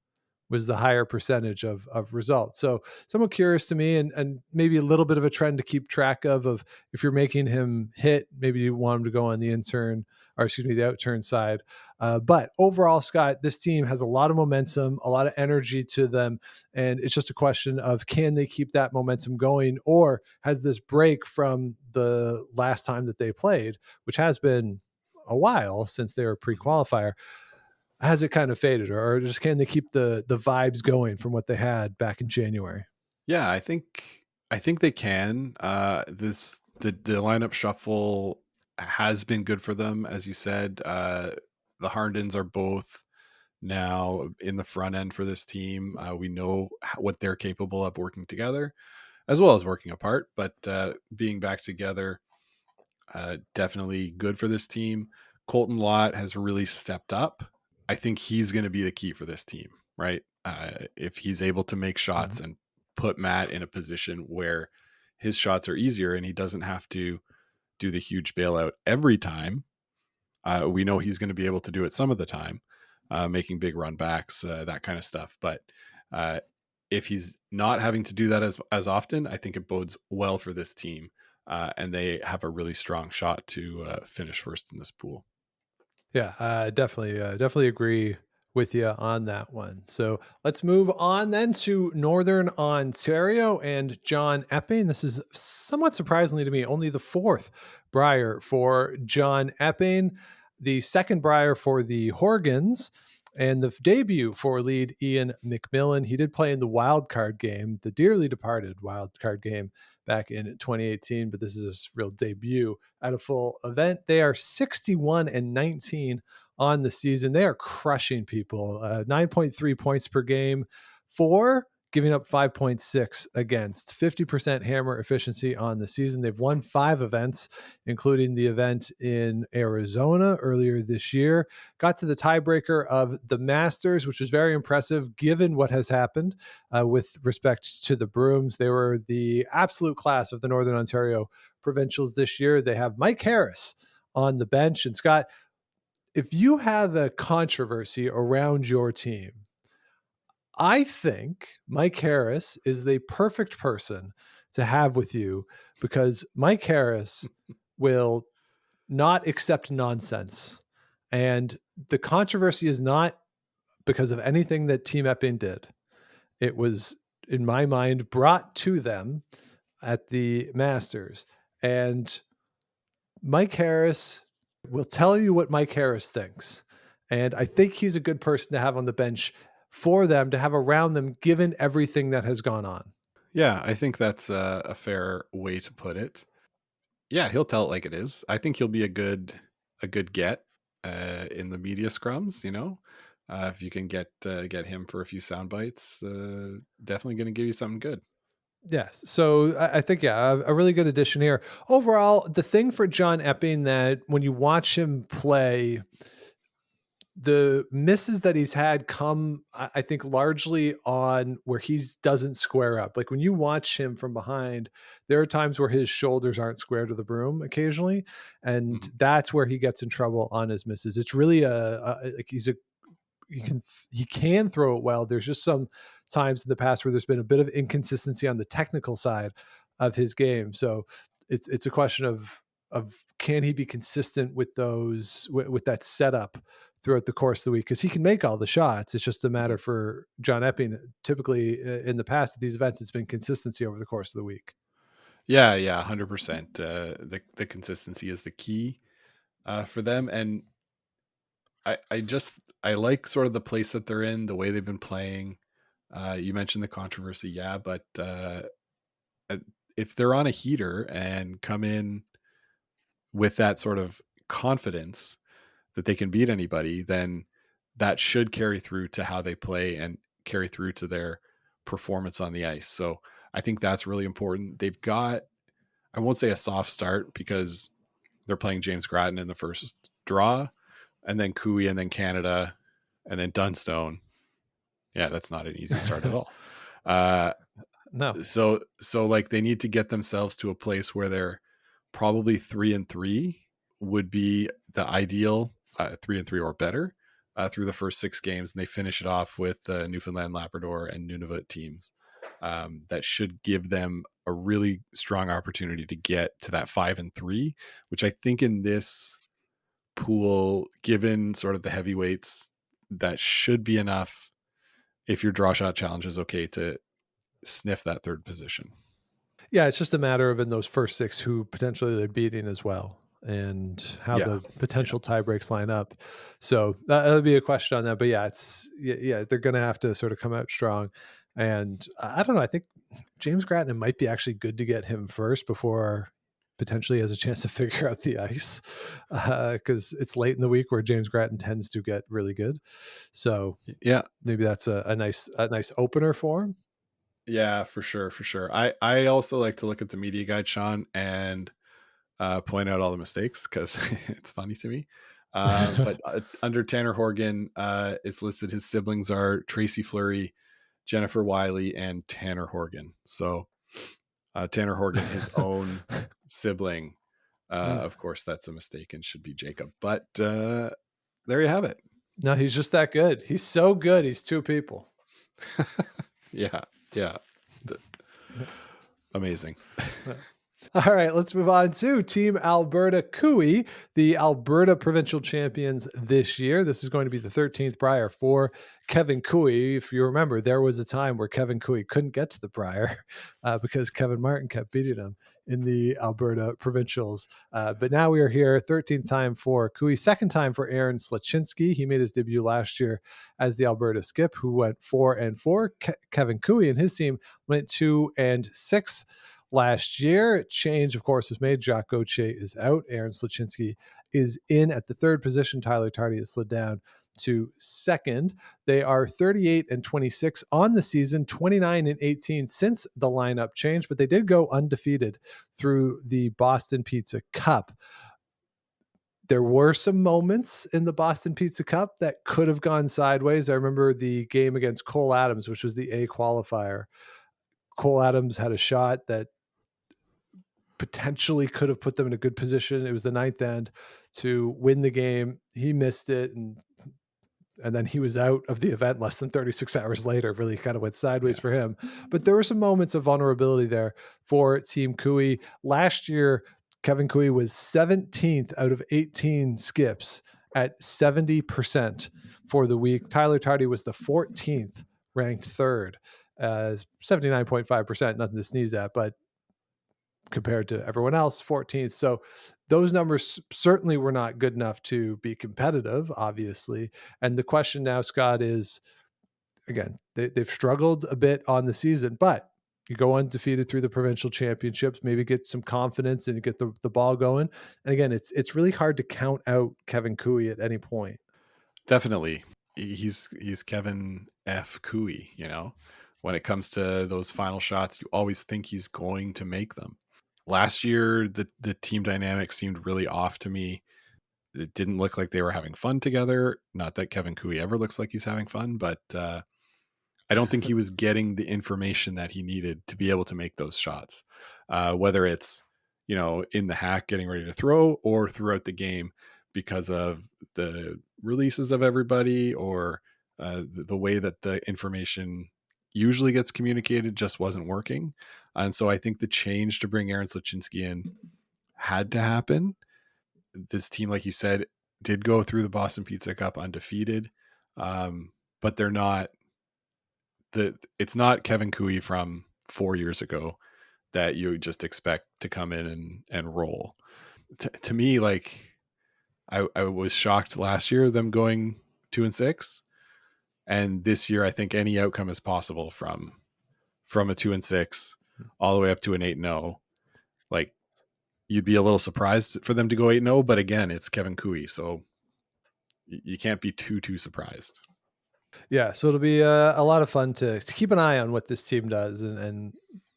was the higher percentage of results. So somewhat curious to me, and maybe a little bit of a trend to keep track of if you're making him hit, maybe you want him to go on the the out-turn side. But overall, Scott, this team has a lot of momentum, a lot of energy to them. And it's just a question of, can they keep that momentum going, or has this break from the last time that they played, which has been a while since they were pre-qualifier, has it kind of faded, or just can they keep the vibes going from what they had back in January? Yeah, I think they can. The lineup shuffle has been good for them, as you said. The Hardens are both now in the front end for this team. We know what they're capable of working together, as well as working apart. But being back together, definitely good for this team. Colton Lott has really stepped up. I think he's going to be the key for this team, right? If he's able to make shots and put Matt in a position where his shots are easier and he doesn't have to do the huge bailout every time, we know he's going to be able to do it some of the time, making big run backs, that kind of stuff. But if he's not having to do that as often, I think it bodes well for this team. And they have a really strong shot to finish first in this pool. Yeah, definitely agree with you on that one. So let's move on then to Northern Ontario and John Epping. This is somewhat surprisingly to me, only the 4th Brier for John Epping, the 2nd Brier for the Horgans, and the debut for lead Ian McMillan. He did play in the wild card game, the dearly departed wild card game back in 2018, but this is his real debut at a full event. They are 61-19 on the season. They are crushing people. 9.3 points per game for giving up 5.6 against. 50% hammer efficiency on the season. They've won 5 events, including the event in Arizona earlier this year. Got to the tiebreaker of the Masters, which was very impressive given what has happened with respect to the Brooms. They were the absolute class of the Northern Ontario provincials this year. They have Mike Harris on the bench. And Scott, if you have a controversy around your team, I think Mike Harris is the perfect person to have with you because Mike Harris will not accept nonsense. And the controversy is not because of anything that Team Epping did. It was, in my mind, brought to them at the Masters. And Mike Harris will tell you what Mike Harris thinks. And I think he's a good person to have on the bench for them, to have around them, given everything that has gone on. Yeah, I think that's a fair way to put it. Yeah, he'll tell it like it is. I think he'll be a good get in the media scrums. If you can get him for a few sound bites, definitely going to give you something good. Yes. So I think, a really good addition here. Overall, the thing for John Epping that when you watch him play, the misses that he's had come, I think, largely on where he doesn't square up. Like when you watch him from behind, there are times where his shoulders aren't square to the broom occasionally. And that's where he gets in trouble on his misses. It's really like he can throw it well. There's just some times in the past where there's been a bit of inconsistency on the technical side of his game. So it's a question of can he be consistent with those, with that setup throughout the course of the week? Because he can make all the shots. It's just a matter for John Epping. Typically in the past at these events, it's been consistency over the course of the week. Yeah, 100%. The consistency is the key for them. And I like sort of the place that they're in, the way they've been playing. You mentioned the controversy, but if they're on a heater and come in with that sort of confidence that they can beat anybody, then that should carry through to how they play and carry through to their performance on the ice. So I think that's really important. They've got, I won't say a soft start because they're playing James Grattan in the first draw, and then Cooey, and then Canada, and then Dunstone. Yeah, that's not an easy start at all. No. So like they need to get themselves to a place where they're probably 3-3 would be the ideal, 3-3 or better through the first 6 games, and they finish it off with Newfoundland, Labrador, and Nunavut teams. That should give them a really strong opportunity to get to that 5-3, which I think in this pool, given sort of the heavyweights, that should be enough if your draw shot challenge is okay to sniff that third position. Yeah, it's just a matter of in those first 6 who potentially they're beating as well, and how the potential tie breaks line up. So that'll be a question on that. But they're going to have to sort of come out strong. And I don't know, I think James Grattan, it might be actually good to get him first before potentially has a chance to figure out the ice, because it's late in the week where James Grattan tends to get really good. So maybe that's a nice opener for him. Yeah, for sure. I also like to look at the media guide, Sean, and point out all the mistakes because it's funny to me. But under Tanner Horgan, it's listed his siblings are Tracy Fleury, Jennifer Wiley, and Tanner Horgan. So Tanner Horgan, his own sibling, of course, that's a mistake and should be Jacob. But there you have it. No, he's just that good. He's so good. He's 2 people. Yeah. Amazing. All right, let's move on to Team Alberta Cooey, the Alberta provincial champions this year. This is going to be the 13th Brier for Kevin Cooey. If you remember, there was a time where Kevin Cooey couldn't get to the Brier because Kevin Martin kept beating him in the Alberta provincials. But now we are here, 13th time for Cooey, 2nd time for Aaron Slachinski. He made his debut last year as the Alberta skip, who went 4-4. Kevin Cooey and his team went 2-6. Last year, change, of course, was made. Jacques Gauthier is out. Aaron Slachinski is in at the 3rd position. Tyler Tardy has slid down to 2nd. They are 38-26 on the season, 29-18 since the lineup changed, but they did go undefeated through the Boston Pizza Cup. There were some moments in the Boston Pizza Cup that could have gone sideways. I remember the game against Cole Adams, which was the A qualifier. Cole Adams had a shot that potentially could have put them in a good position. It was the 9th end to win the game. He missed it, and And then he was out of the event less than 36 hours later. Really kind of went sideways for him. But there were some moments of vulnerability there for Team Cooey. Last year, Kevin Cooey was 17th out of 18 skips at 70% for the week. Tyler Tardy was the 14th ranked third, 79.5%, nothing to sneeze at, but compared to everyone else, 14th. So those numbers certainly were not good enough to be competitive, obviously. And the question now, Scott, is, again, they've struggled a bit on the season, but you go undefeated through the provincial championships, maybe get some confidence and get the ball going. And again, it's really hard to count out Kevin Cooey at any point. Definitely. He's Kevin F. Cooey, when it comes to those final shots, you always think he's going to make them. Last year, the team dynamic seemed really off to me. It didn't look like they were having fun together. Not that Kevin Cooey ever looks like he's having fun, but I don't think he was getting the information that he needed to be able to make those shots. Whether it's, in the hack getting ready to throw or throughout the game because of the releases of everybody or the way that the information usually gets communicated just wasn't working. And so I think the change to bring Aaron Sluchinski in had to happen. This team, like you said, did go through the Boston Pizza Cup undefeated, but they're not it's not Kevin Cooey from 4 years ago that you just expect to come in and roll. To me, like I was shocked last year them going 2-6, and this year I think any outcome is possible from a 2-6 all the way up to an 8-0. Like, you'd be a little surprised for them to go 8-0, but again, it's Kevin Cooey, so you can't be too surprised. Yeah, so it'll be a lot of fun to keep an eye on what this team does and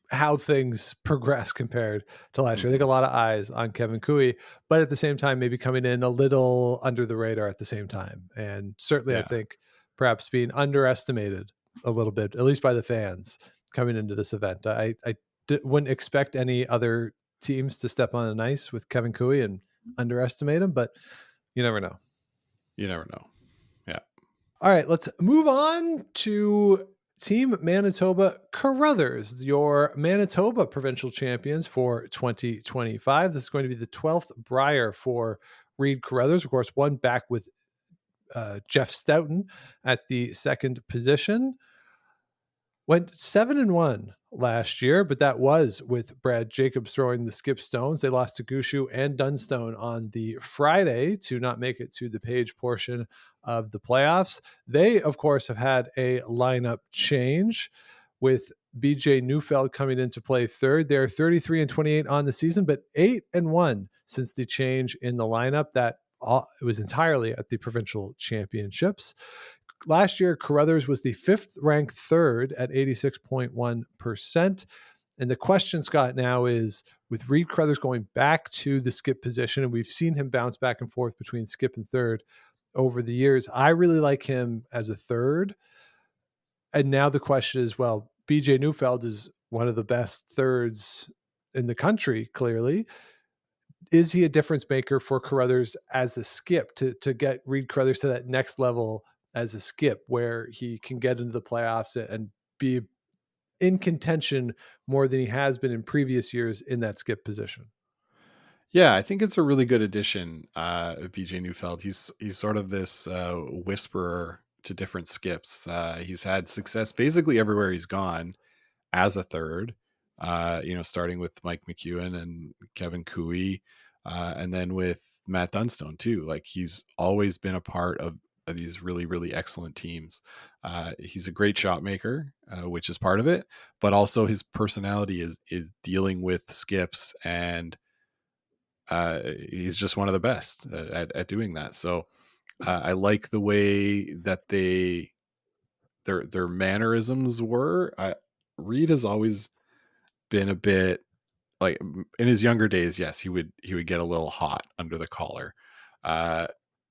how things progress compared to last year. I think a lot of eyes on Kevin Cooey, but at the same time, maybe coming in a little under the radar at the same time. And certainly, I think perhaps being underestimated a little bit, at least by the fans coming into this event. I wouldn't expect any other teams to step on the ice with Kevin Cooey and underestimate him, but you never know. You never know. Yeah. All right, let's move on to Team Manitoba Carruthers, your Manitoba provincial champions for 2025. This is going to be the 12th Brier for Reed Carruthers. Of course, one back with Jeff Stoughton at the second position. Went 7-1 last year, but that was with Brad Jacobs throwing the skip stones. They lost to Gushu and Dunstone on the Friday to not make it to the Page portion of the playoffs. They, of course, have had a lineup change with BJ Neufeld coming into play third. They're 33-28 on the season, but 8-1 since the change in the lineup. That it was entirely at the provincial championships. Last year, Carruthers was the 5th ranked third at 86.1%. And the question, Scott, now is with Reed Carruthers going back to the skip position, and we've seen him bounce back and forth between skip and third over the years. I really like him as a third. And now the question is, well, BJ Neufeld is one of the best thirds in the country, clearly. Is he a difference maker for Carruthers as a skip to get Reed Carruthers to that next level as a skip where he can get into the playoffs and be in contention more than he has been in previous years in that skip position? Yeah, I think it's a really good addition, BJ Neufeld. He's sort of this whisperer to different skips. He's had success basically everywhere he's gone as a third, starting with Mike McEwen and Kevin Cooey, and then with Matt Dunstone too. Like, he's always been a part of these really, really excellent teams. He's a great shot maker, which is part of it, but also his personality is dealing with skips, and he's just one of the best at doing that. So I like the way that their mannerisms were. Reed has always been a bit like, in his younger days, yes, he would get a little hot under the collar.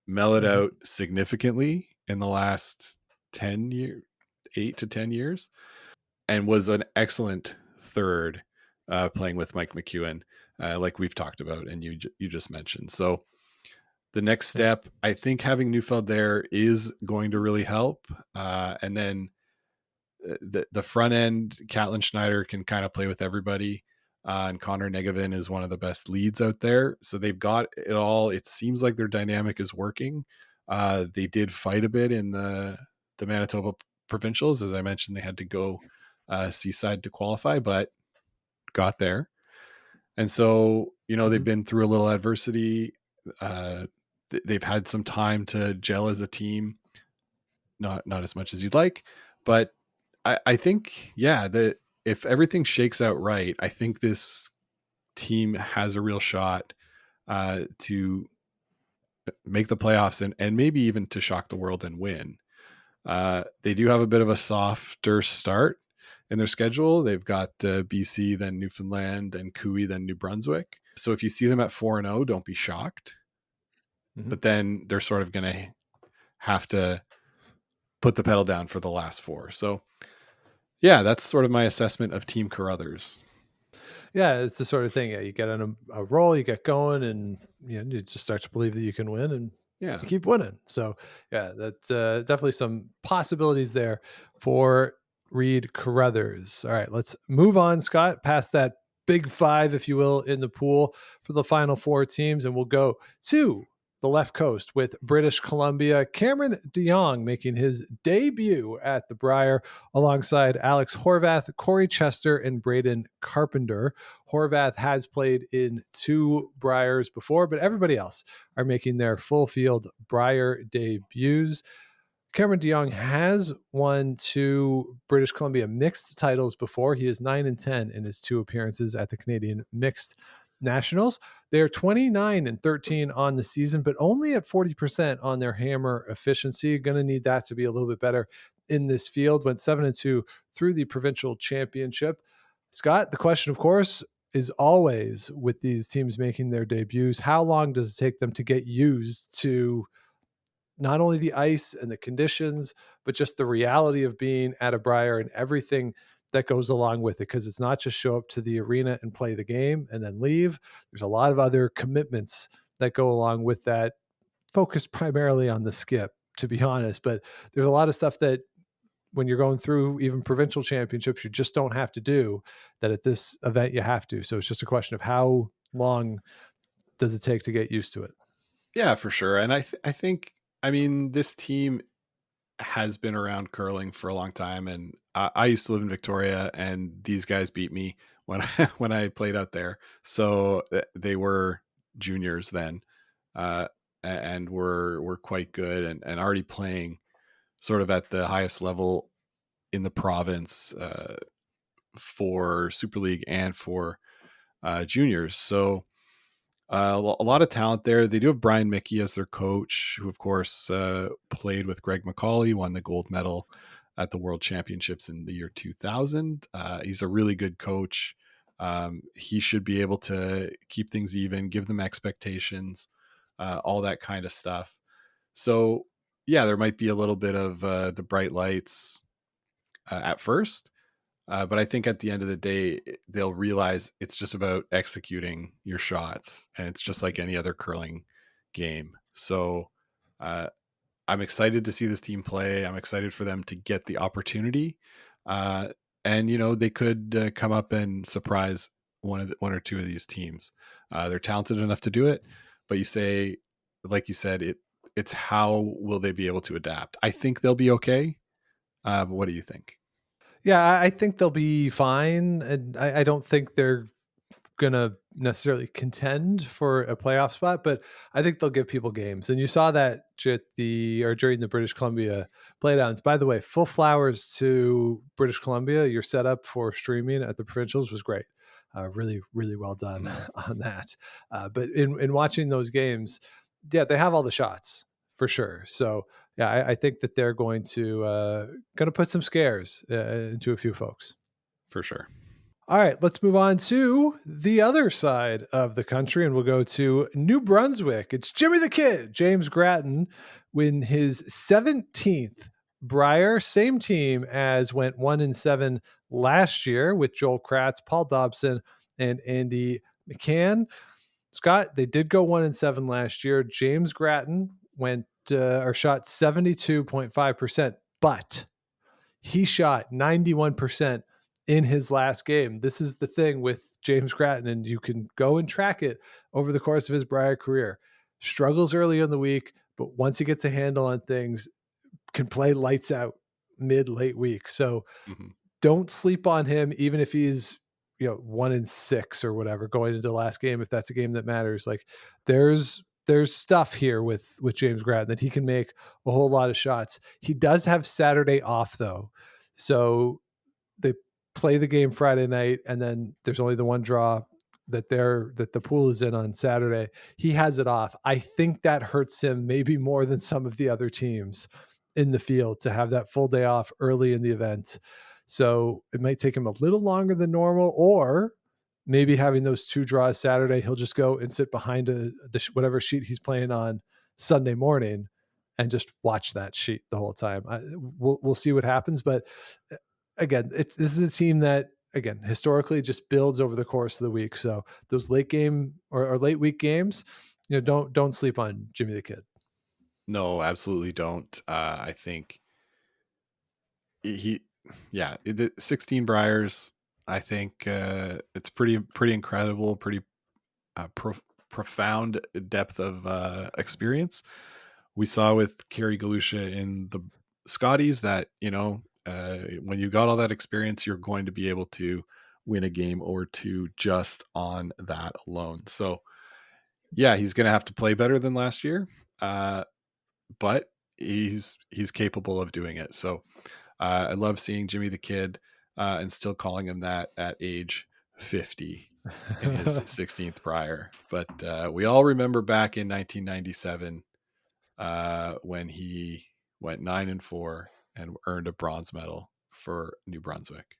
Mellowed out significantly in the last 8 to 10 years, and was an excellent third playing with Mike McEwen, like we've talked about and you just mentioned. So the next step, I think having Neufeld there is going to really help. And then the front end, Catlin Schneider can kind of play with everybody. And Connor Negevin is one of the best leads out there. So they've got it all. It seems like their dynamic is working. They did fight a bit in the Manitoba provincials. As I mentioned, they had to go seaside to qualify, but got there. And so, they've been through a little adversity. They've had some time to gel as a team, not as much as you'd like, but I think, that if everything shakes out right, I think this team has a real shot to make the playoffs and maybe even to shock the world and win. They do have a bit of a softer start in their schedule. They've got BC, then Newfoundland, then Cooey, then New Brunswick. So if you see them at 4-0, don't be shocked. But then they're sort of going to have to put the pedal down for the last 4. So that's sort of my assessment of Team Carruthers. Yeah, it's the sort of thing. Yeah, you get on a roll, you get going, and you just start to believe that you can win, and you keep winning. So that's definitely some possibilities there for Reed Carruthers. All right, let's move on, Scott, past that big 5, if you will, in the pool for the final 4 teams, and we'll go to the left coast with British Columbia. Cameron DeYoung making his debut at the Brier alongside Alex Horvath, Corey Chester, and Braden Carpenter. Horvath has played in 2 Briers before, but everybody else are making their full field Brier debuts. Cameron DeYoung has won 2 British Columbia mixed titles before. He is 9-10 in his 2 appearances at the Canadian Mixed Nationals. They're 29-13 on the season, but only at 40% on their hammer efficiency. Going to need that to be a little bit better in this field. Went 7-2 through the provincial championship. Scott, the question, of course, is always with these teams making their debuts, how long does it take them to get used to not only the ice and the conditions, but just the reality of being at a Brier and everything that goes along with it? Because it's not just show up to the arena and play the game and then leave. There's a lot of other commitments that go along with that, focused primarily on the skip, to be honest. But there's a lot of stuff that when you're going through even provincial championships, you just don't have to do that at this event. You have to. So it's just a question of how long does it take to get used to it? Yeah, for sure. And I think, this team has been around curling for a long time, and I used to live in Victoria, and these guys beat me when I played out there. So they were juniors then, and were quite good and already playing sort of at the highest level in the province for Super League and for juniors. So a lot of talent there. They do have Brian Mickey as their coach, who of course played with Greg McCauley, won the gold medal at the World Championships in the year 2000. He's a really good coach. He should be able to keep things even, give them expectations, all that kind of stuff. So there might be a little bit of the bright lights at first. But I think at the end of the day, they'll realize it's just about executing your shots, and it's just like any other curling game. So I'm excited to see this team play. I'm excited for them to get the opportunity. And, they could come up and surprise one or two of these teams. They're talented enough to do it, but like you said, it's how will they be able to adapt? I think they'll be okay. But what do you think? Yeah, I think they'll be fine. And I don't think they're going to necessarily contend for a playoff spot, but I think they'll give people games. And you saw that during the British Columbia playdowns. By the way, full flowers to British Columbia. Your setup for streaming at the provincials was great. Really, really well done on that. But in watching those games, they have all the shots for sure. So I think that they're going to put some scares into a few folks. For sure. All right, let's move on to the other side of the country, and we'll go to New Brunswick. It's Jimmy the Kid, James Grattan, win his 17th Brier, same team as went 1-7 last year with Joel Kratz, Paul Dobson, and Andy McCann. Scott, they did go 1-7 last year. James Grattan shot 72.5%, but he shot 91% in his last game. This is the thing with James Grattan, and you can go and track it over the course of his Brier career. Struggles early in the week, but once he gets a handle on things, can play lights out late week. So don't sleep on him, even if he's 1-6 or whatever going into the last game. If that's a game that matters, like there's stuff here with James Grattan that he can make a whole lot of shots. He does have Saturday off though, so they play the game Friday night, and then there's only the one draw that the pool is in on Saturday. He has it off. I think that hurts him maybe more than some of the other teams in the field to have that full day off early in the event. So it might take him a little longer than normal, or maybe having those two draws Saturday, he'll just go and sit behind whatever sheet he's playing on Sunday morning and just watch that sheet the whole time. We'll see what happens. But again, this is a team that, again, historically just builds over the course of the week. So those late game or late week games, don't sleep on Jimmy the Kid. No, absolutely don't. I think the 16 Briers, I think it's pretty incredible, pretty profound depth of experience. We saw with Kerry Galusha in the Scotties that, when you got all that experience, you're going to be able to win a game or two just on that alone. So yeah, he's going to have to play better than last year. But he's capable of doing it. So I love seeing Jimmy the Kid and still calling him that at age 50 in his 16th Brier. But we all remember back in 1997 when he went 9-4 and earned a bronze medal for New Brunswick.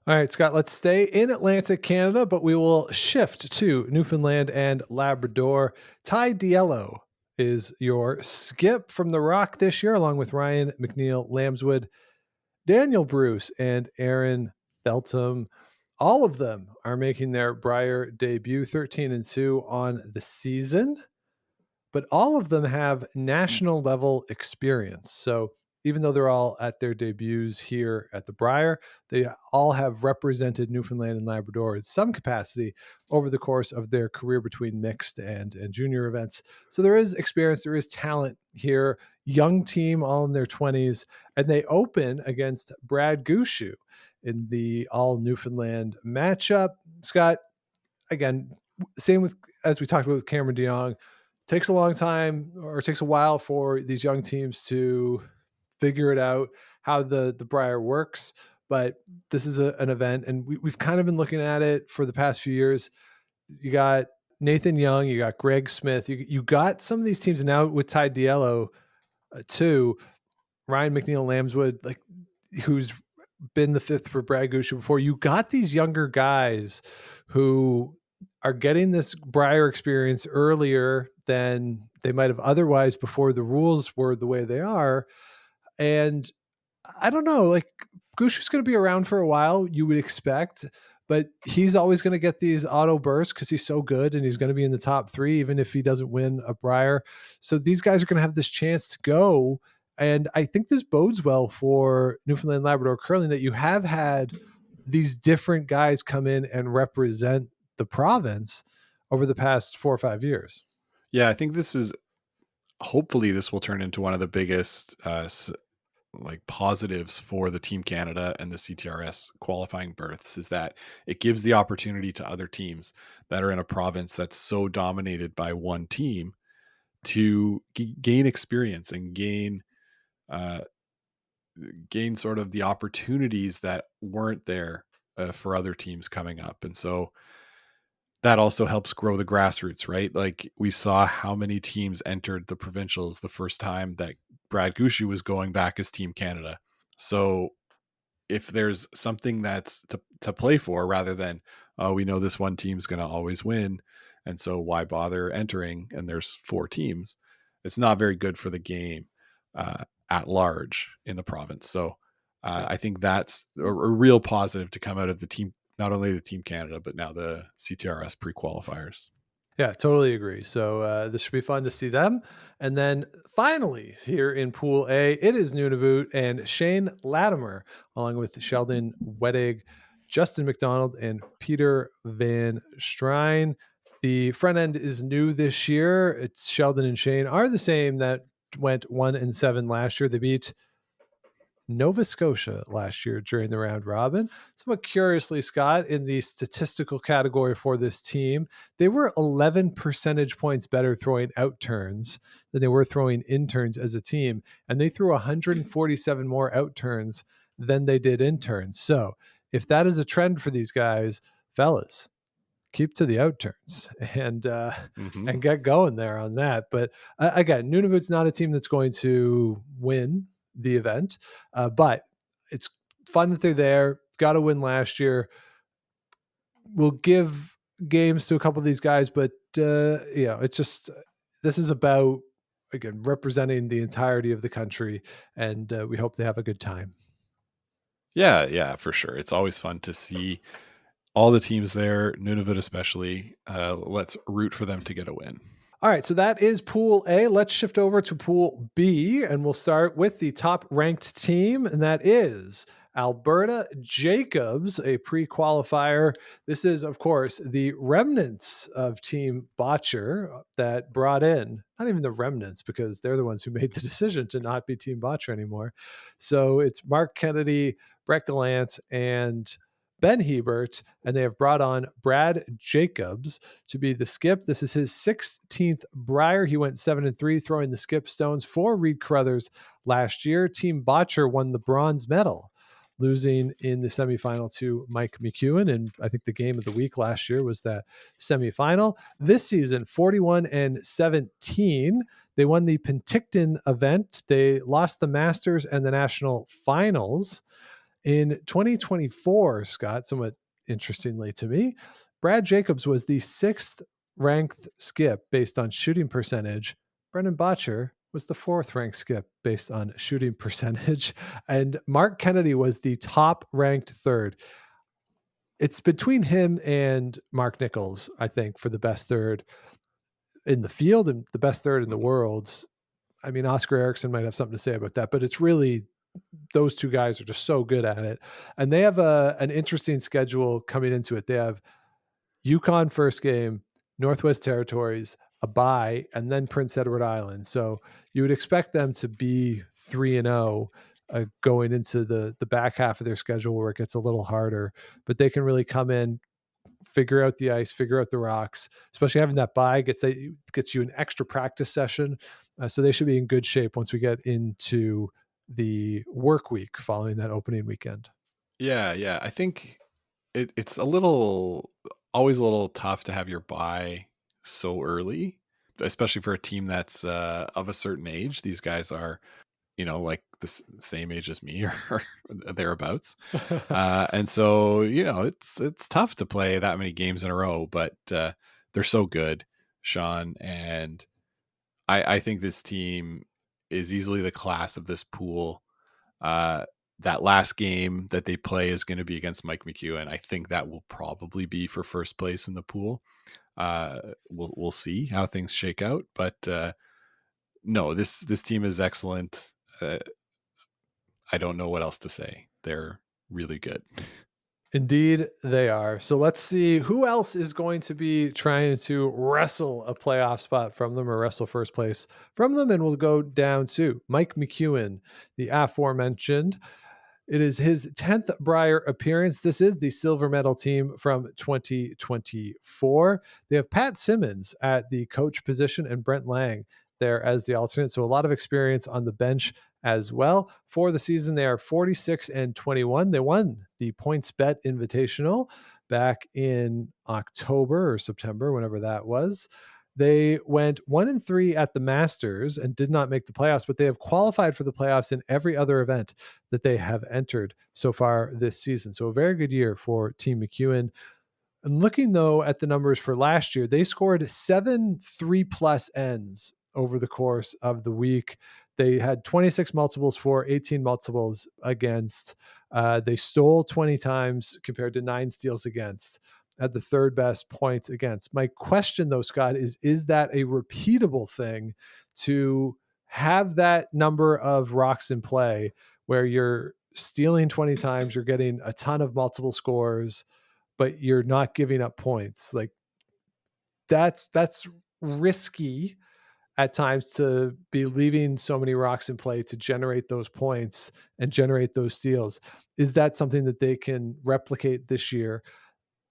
All right, Scott, let's stay in Atlantic Canada, but we will shift to Newfoundland and Labrador. Ty Diello is your skip from the Rock this year, along with Ryan McNeil Lambswood, Daniel Bruce, and Aaron Feltham. All of them are making their Brier debut, 13-2 on the season, but all of them have national level experience. So even though they're all at their debuts here at the Brier, they all have represented Newfoundland and Labrador in some capacity over the course of their career between mixed and junior events. So there is experience, there is talent here, young team, all in their 20s, and they open against Brad Gushu in the all Newfoundland matchup. Scott, again, same with, as we talked about with Cameron DeYoung, takes a long time, or takes a while for these young teams to figure it out how the Brier works. But this is an event, and we've kind of been looking at it for the past few years. You got Nathan Young, you got Greg Smith, you got some of these teams, and now with Ty Diello too, Ryan McNeil Lambswood, like, who's been the fifth for Brad Gushu before. You got these younger guys who are getting this Brier experience earlier than they might have otherwise before the rules were the way they are. And I don't know, like, Gushu's going to be around for a while, you would expect, but he's always going to get these auto bursts because he's so good, and he's going to be in the top three, even if he doesn't win a Brier. So these guys are going to have this chance to go. And I think this bodes well for Newfoundland Labrador curling, that you have had these different guys come in and represent the province over the past 4 or 5 years. Yeah, I think hopefully this will turn into one of the biggest positives for the Team Canada and the CTRS qualifying berths, is that it gives the opportunity to other teams that are in a province that's so dominated by one team to gain experience and gain sort of the opportunities that weren't there for other teams coming up. And so that also helps grow the grassroots, right? Like, we saw how many teams entered the provincials the first time that Brad Gushu was going back as Team Canada. So if there's something that's to play for, rather than, we know this one team's going to always win, and so why bother entering? And there's 4 teams. It's not very good for the game at large in the province. So I think that's a real positive to come out of the Team not only the Team Canada, but now the CTRS pre-qualifiers. Yeah, totally agree. So this should be fun to see them. And then finally, here in Pool A, it is Nunavut and Shane Latimer, along with Sheldon Wedig, Justin McDonald, and Peter Van Strijn. The front end is new this year. It's Sheldon and Shane are the same that went 1-7 last year. They beat Nova Scotia last year during the round robin. Somewhat curiously, Scott, in the statistical category for this team, they were 11 percentage points better throwing out turns than they were throwing in turns as a team. And they threw 147 more out turns than they did in turns. So if that is a trend for these guys, fellas, keep to the out turns and get going there on that. But again, Nunavut's not a team that's going to win the event, but it's fun that they're there. Got to win last year. We'll give games to a couple of these guys, but it's just, this is about, again, representing the entirety of the country, and we hope they have a good time. Yeah, for sure. It's always fun to see all the teams there, Nunavut especially. Let's root for them to get a win. All right, so that is Pool A. Let's shift over to Pool B, and we'll start with the top-ranked team, and that is Alberta Jacobs, a pre-qualifier. This is, of course, the remnants of Team Botcher that brought in, not even the remnants, because they're the ones who made the decision to not be Team Botcher anymore. So it's Mark Kennedy, Brett Gallant, and Ben Hebert, and they have brought on Brad Jacobs to be the skip. This is his 16th Brier. He went 7-3, throwing the skip stones for Reed Carruthers last year. Team Botcher won the bronze medal, losing in the semifinal to Mike McEwen. And I think the game of the week last year was that semifinal. This season, 41-17. They won the Penticton event. They lost the Masters and the National Finals. In 2024, Scott, somewhat interestingly to me, Brad Jacobs was the 6th ranked skip based on shooting percentage. Brendan Botcher was the 4th ranked skip based on shooting percentage. And Mark Kennedy was the top ranked 3rd. It's between him and Mark Nichols, I think, for the best 3rd in the field and the best 3rd in the world. I mean, Oscar Erickson might have something to say about that, but it's really, those two guys are just so good at it. And they have an interesting schedule coming into it. They have Yukon first game, Northwest Territories, a bye, and then Prince Edward Island. So you would expect them to be 3-0 going into the back half of their schedule where it gets a little harder, but they can really come in, figure out the ice, figure out the rocks, especially having that bye gets you an extra practice session. So they should be in good shape once we get into the work week following that opening weekend. Yeah. I think it's always a little tough to have your bye so early, especially for a team that's of a certain age. These guys are, like the same age as me or thereabouts. And so, it's tough to play that many games in a row, but they're so good, Sean. And I think this team is easily the class of this pool. That last game that they play is going to be against Mike McEwen. I think that will probably be for first place in the pool. We'll see how things shake out, but no, this team is excellent. I don't know what else to say. They're really good. Indeed, they are. So let's see who else is going to be trying to wrestle a playoff spot from them or wrestle first place from them. And we'll go down to Mike McEwen, the aforementioned. It is his 10th Brier appearance. This is the silver medal team from 2024. They have Pat Simmons at the coach position and Brent Lang there as the alternate. So a lot of experience on the bench as well. For the season, they are 46-21. They won the PointsBet Invitational back in October or September, whenever that was. They went 1-3 at the Masters and did not make the playoffs, but they have qualified for the playoffs in every other event that they have entered so far this season. So a very good year for Team McEwen. And looking, though, at the numbers for last year, they scored 7 3+ ends over the course of the week. They had 26 multiples for, 18 multiples against. They stole 20 times compared to 9 steals against, at the third best points against. My question though, Scott, is that a repeatable thing to have that number of rocks in play where you're stealing 20 times, you're getting a ton of multiple scores, but you're not giving up points? Like that's risky at times to be leaving so many rocks in play to generate those points and generate those steals. Is that something that they can replicate this year?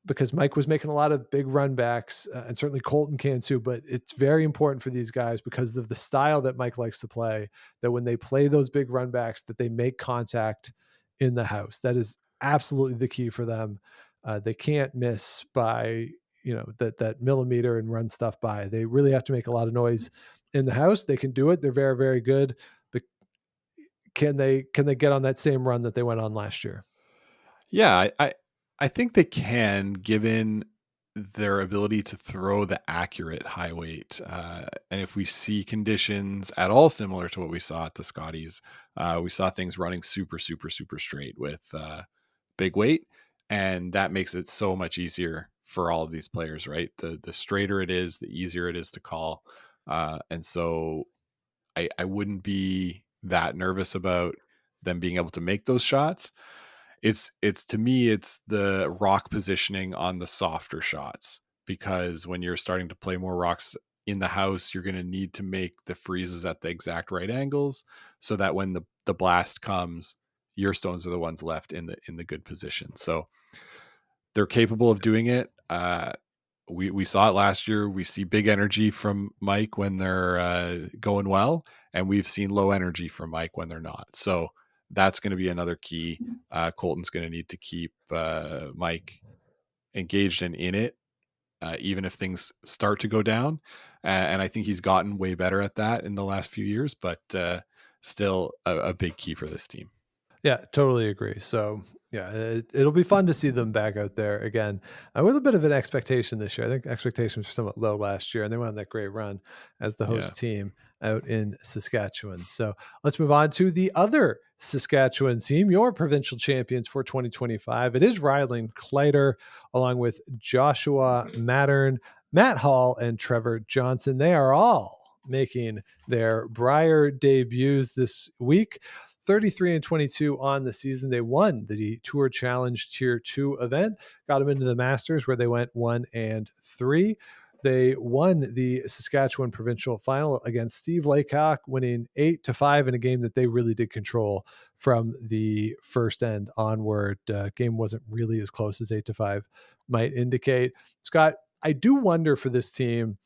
Because Mike was making a lot of big run backs, and certainly Colton can too, but it's very important for these guys because of the style that Mike likes to play, that when they play those big run backs, that they make contact in the house. That is absolutely the key for them. They can't miss by, that millimeter and run stuff by. They really have to make a lot of noise in the house. They can do it. They're very, very good, but can they get on that same run that they went on last year? Yeah, I think they can, given their ability to throw the accurate high weight. And if we see conditions at all similar to what we saw at the Scotties, we saw things running super, super, super straight with big weight. And that makes it so much easier for all of these players, right? The straighter it is, the easier it is to call. And so I wouldn't be that nervous about them being able to make those shots. It's to me, it's the rock positioning on the softer shots, because when you're starting to play more rocks in the house, you're going to need to make the freezes at the exact right angles so that when the blast comes, your stones are the ones left in the good position. So they're capable of doing it. We saw it last year. We see big energy from Mike when they're going well, and we've seen low energy from Mike when they're not. So that's going to be another key. Colton's going to need to keep Mike engaged and in it, even if things start to go down. And I think he's gotten way better at that in the last few years, but still a big key for this team. Yeah, totally agree. So yeah, it'll be fun to see them back out there again with a bit of an expectation this year. I think expectations were somewhat low last year, and they went on that great run as the host team out in Saskatchewan. So let's move on to the other Saskatchewan team, your provincial champions for 2025. It is Ryland Kleider, along with Joshua Mattern, Matt Hall, and Trevor Johnson. They are all making their Brier debuts this week. 33-22 on the season. They won the Tour Challenge Tier 2 event, got them into the Masters, where they went 1-3. They won the Saskatchewan Provincial Final against Steve Laycock, winning 8-5 in a game that they really did control from the first end onward. Game wasn't really as close as 8-5 might indicate. Scott, I do wonder for this team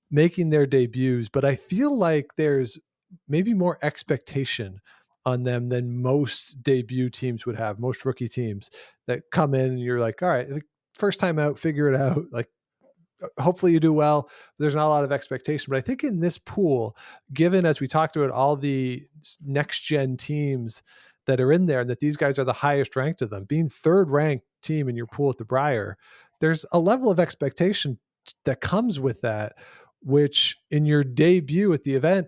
making their debuts, but I feel like there's maybe more expectation on them than most debut teams would have, most rookie teams that come in and you're like, all right, first time out, figure it out. Like, hopefully you do well. There's not a lot of expectation, but I think in this pool, given, as we talked about, all the next gen teams that are in there, and that these guys are the highest ranked of them, being third ranked team in your pool at the Brier, there's a level of expectation that comes with that, which in your debut at the event,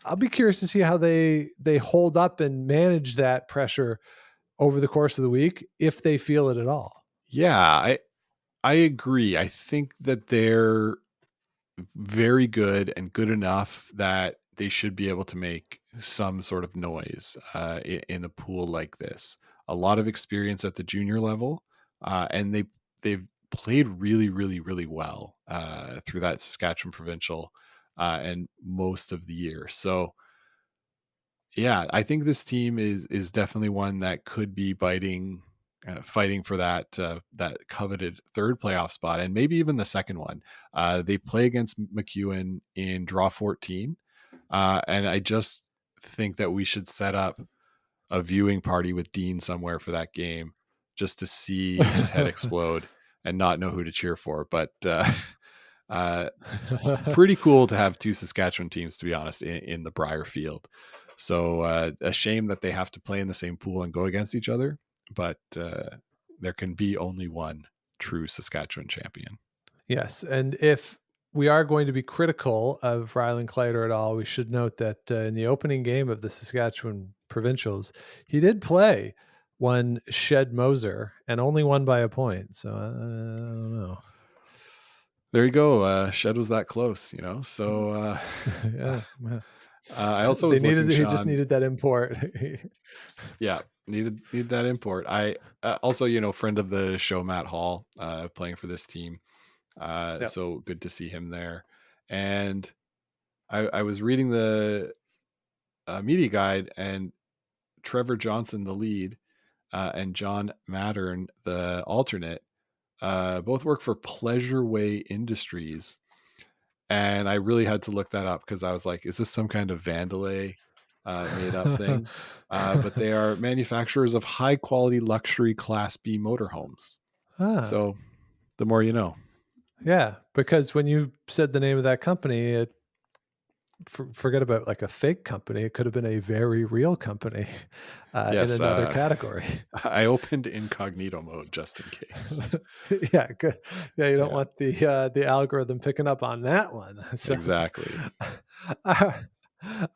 I'll be curious to see how they hold up and manage that pressure over the course of the week, if they feel it at all. Yeah, I agree. I think that they're very good and good enough that they should be able to make some sort of noise in a pool like this. A lot of experience at the junior level, and they've played really, really, really well through that Saskatchewan Provincial and most of the year. So yeah, I think this team is definitely one that could be fighting for that coveted third playoff spot, and maybe even the second one. They play against McEwen in draw 14, and I just think that we should set up a viewing party with Dean somewhere for that game, just to see his head explode and not know who to cheer for. But pretty cool to have two Saskatchewan teams, to be honest, in the Brier field. So a shame that they have to play in the same pool and go against each other, but there can be only one true Saskatchewan champion. Yes. And if we are going to be critical of Rylan Claytor at all, we should note that in the opening game of the Saskatchewan Provincials, he did play one Shed Moser and only won by a point. So I don't know. There you go. Shed was that close, So yeah. I also was looking, he just needed that import. Yeah, need that import. I also, friend of the show, Matt Hall, playing for this team. Yep. So good to see him there. And I was reading the media guide, and Trevor Johnson, the lead, and John Mattern, the alternate, both work for Pleasure Way Industries. And I really had to look that up because I was like, is this some kind of Vandalay made up thing? But they are manufacturers of high quality luxury Class B motorhomes. So the more you know. Yeah, because when you said the name of that company, forget about like a fake company. It could have been a very real company Yes, in another category. I opened incognito mode just in case. Yeah, good. Yeah, you don't want the algorithm picking up on that one. So, exactly.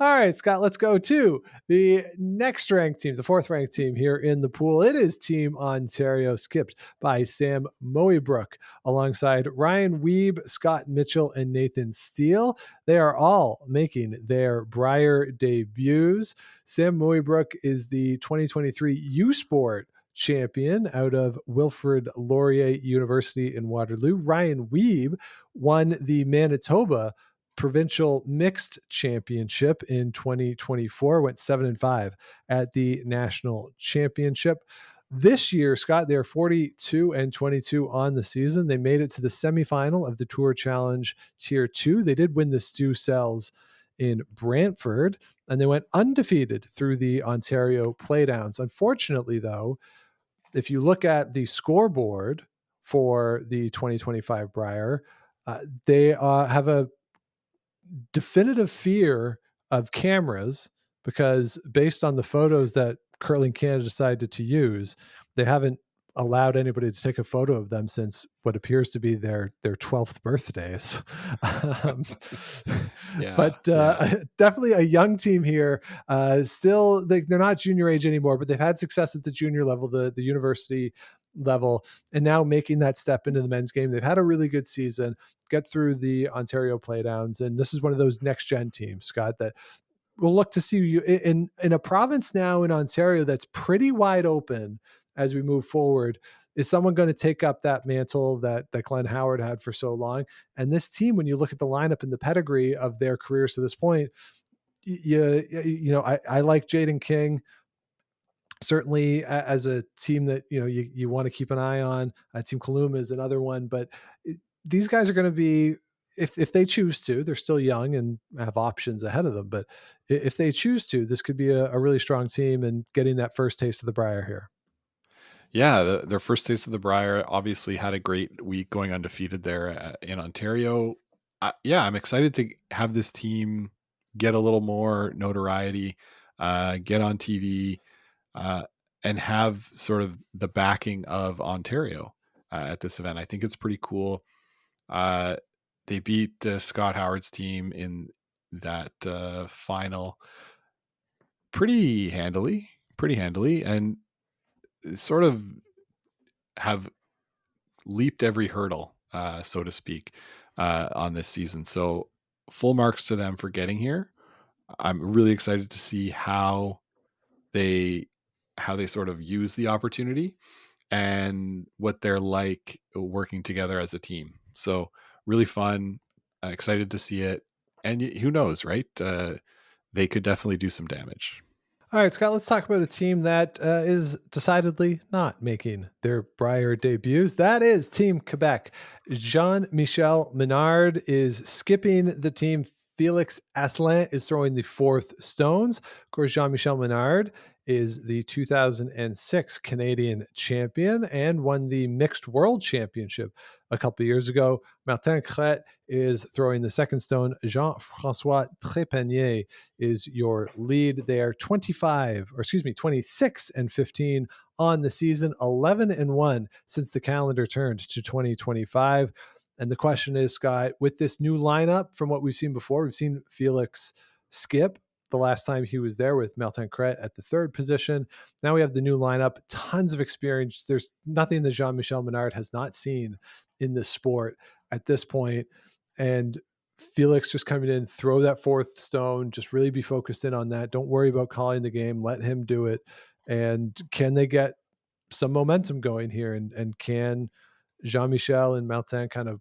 All right, Scott, let's go to the next ranked team, the fourth ranked team here in the pool. It is Team Ontario, skipped by Sam Moeybrook, alongside Ryan Wiebe, Scott Mitchell, and Nathan Steele. They are all making their Brier debuts. Sam Moeybrook is the 2023 U Sport champion out of Wilfrid Laurier University in Waterloo. Ryan Wiebe won the Manitoba Provincial Mixed Championship in 2024, went 7-5 at the National Championship. This year, Scott, they're 42-22 on the season. They made it to the semifinal of the Tour Challenge Tier 2. They did win the Stu Cells in Brantford, and they went undefeated through the Ontario Playdowns. Unfortunately, though, if you look at the scoreboard for the 2025 Brier, they have a definitive fear of cameras because based on the photos that Curling Canada decided to use, they haven't allowed anybody to take a photo of them since what appears to be their 12th birthdays. Definitely a young team here. Still, they're not junior age anymore, but they've had success at the junior level, the university level, and now making that step into the men's game. They've had a really good season, get through the Ontario Playdowns, and this is one of those next gen teams, Scott, that we'll look to see you in a province now in Ontario that's pretty wide open as we move forward. Is someone going to take up that mantle that Glenn Howard had for so long? And this team, when you look at the lineup and the pedigree of their careers to this point, I like Jaden King certainly as a team that you want to keep an eye on. Team Kelowna is another one, but these guys are going to be, if they choose to, they're still young and have options ahead of them, but if they choose to, this could be a really strong team and getting that first taste of the Brier here. Yeah, their first taste of the Brier, obviously had a great week going undefeated there in Ontario. I'm excited to have this team get a little more notoriety, get on TV, and have sort of the backing of Ontario at this event. I think it's pretty cool. They beat Scott Howard's team in that final pretty handily, and sort of have leaped every hurdle, so to speak, on this season. So full marks to them for getting here. I'm really excited to see how they sort of use the opportunity and what they're like working together as a team. So really fun, excited to see it. And who knows, right? They could definitely do some damage. All right, Scott, let's talk about a team that is decidedly not making their Brier debuts. That is Team Quebec. Jean-Michel Menard is skipping the team. Felix Asselin is throwing the fourth stones. Of course, Jean-Michel Menard is the 2006 Canadian champion and won the Mixed World Championship a couple of years ago. Martin Crête is throwing the second stone. Jean-François Trépanier is your lead. They are 26-15 on the season, 11-1 since the calendar turned to 2025. And the question is, Scott, with this new lineup from what we've seen before, we've seen Felix skip the last time he was there with Martin Crête at the third position. Now we have the new lineup, tons of experience. There's nothing that Jean-Michel Menard has not seen in this sport at this point. And Felix just coming in, throw that fourth stone, just really be focused in on that. Don't worry about calling the game. Let him do it. And can they get some momentum going here? And can Jean-Michel and Martin kind of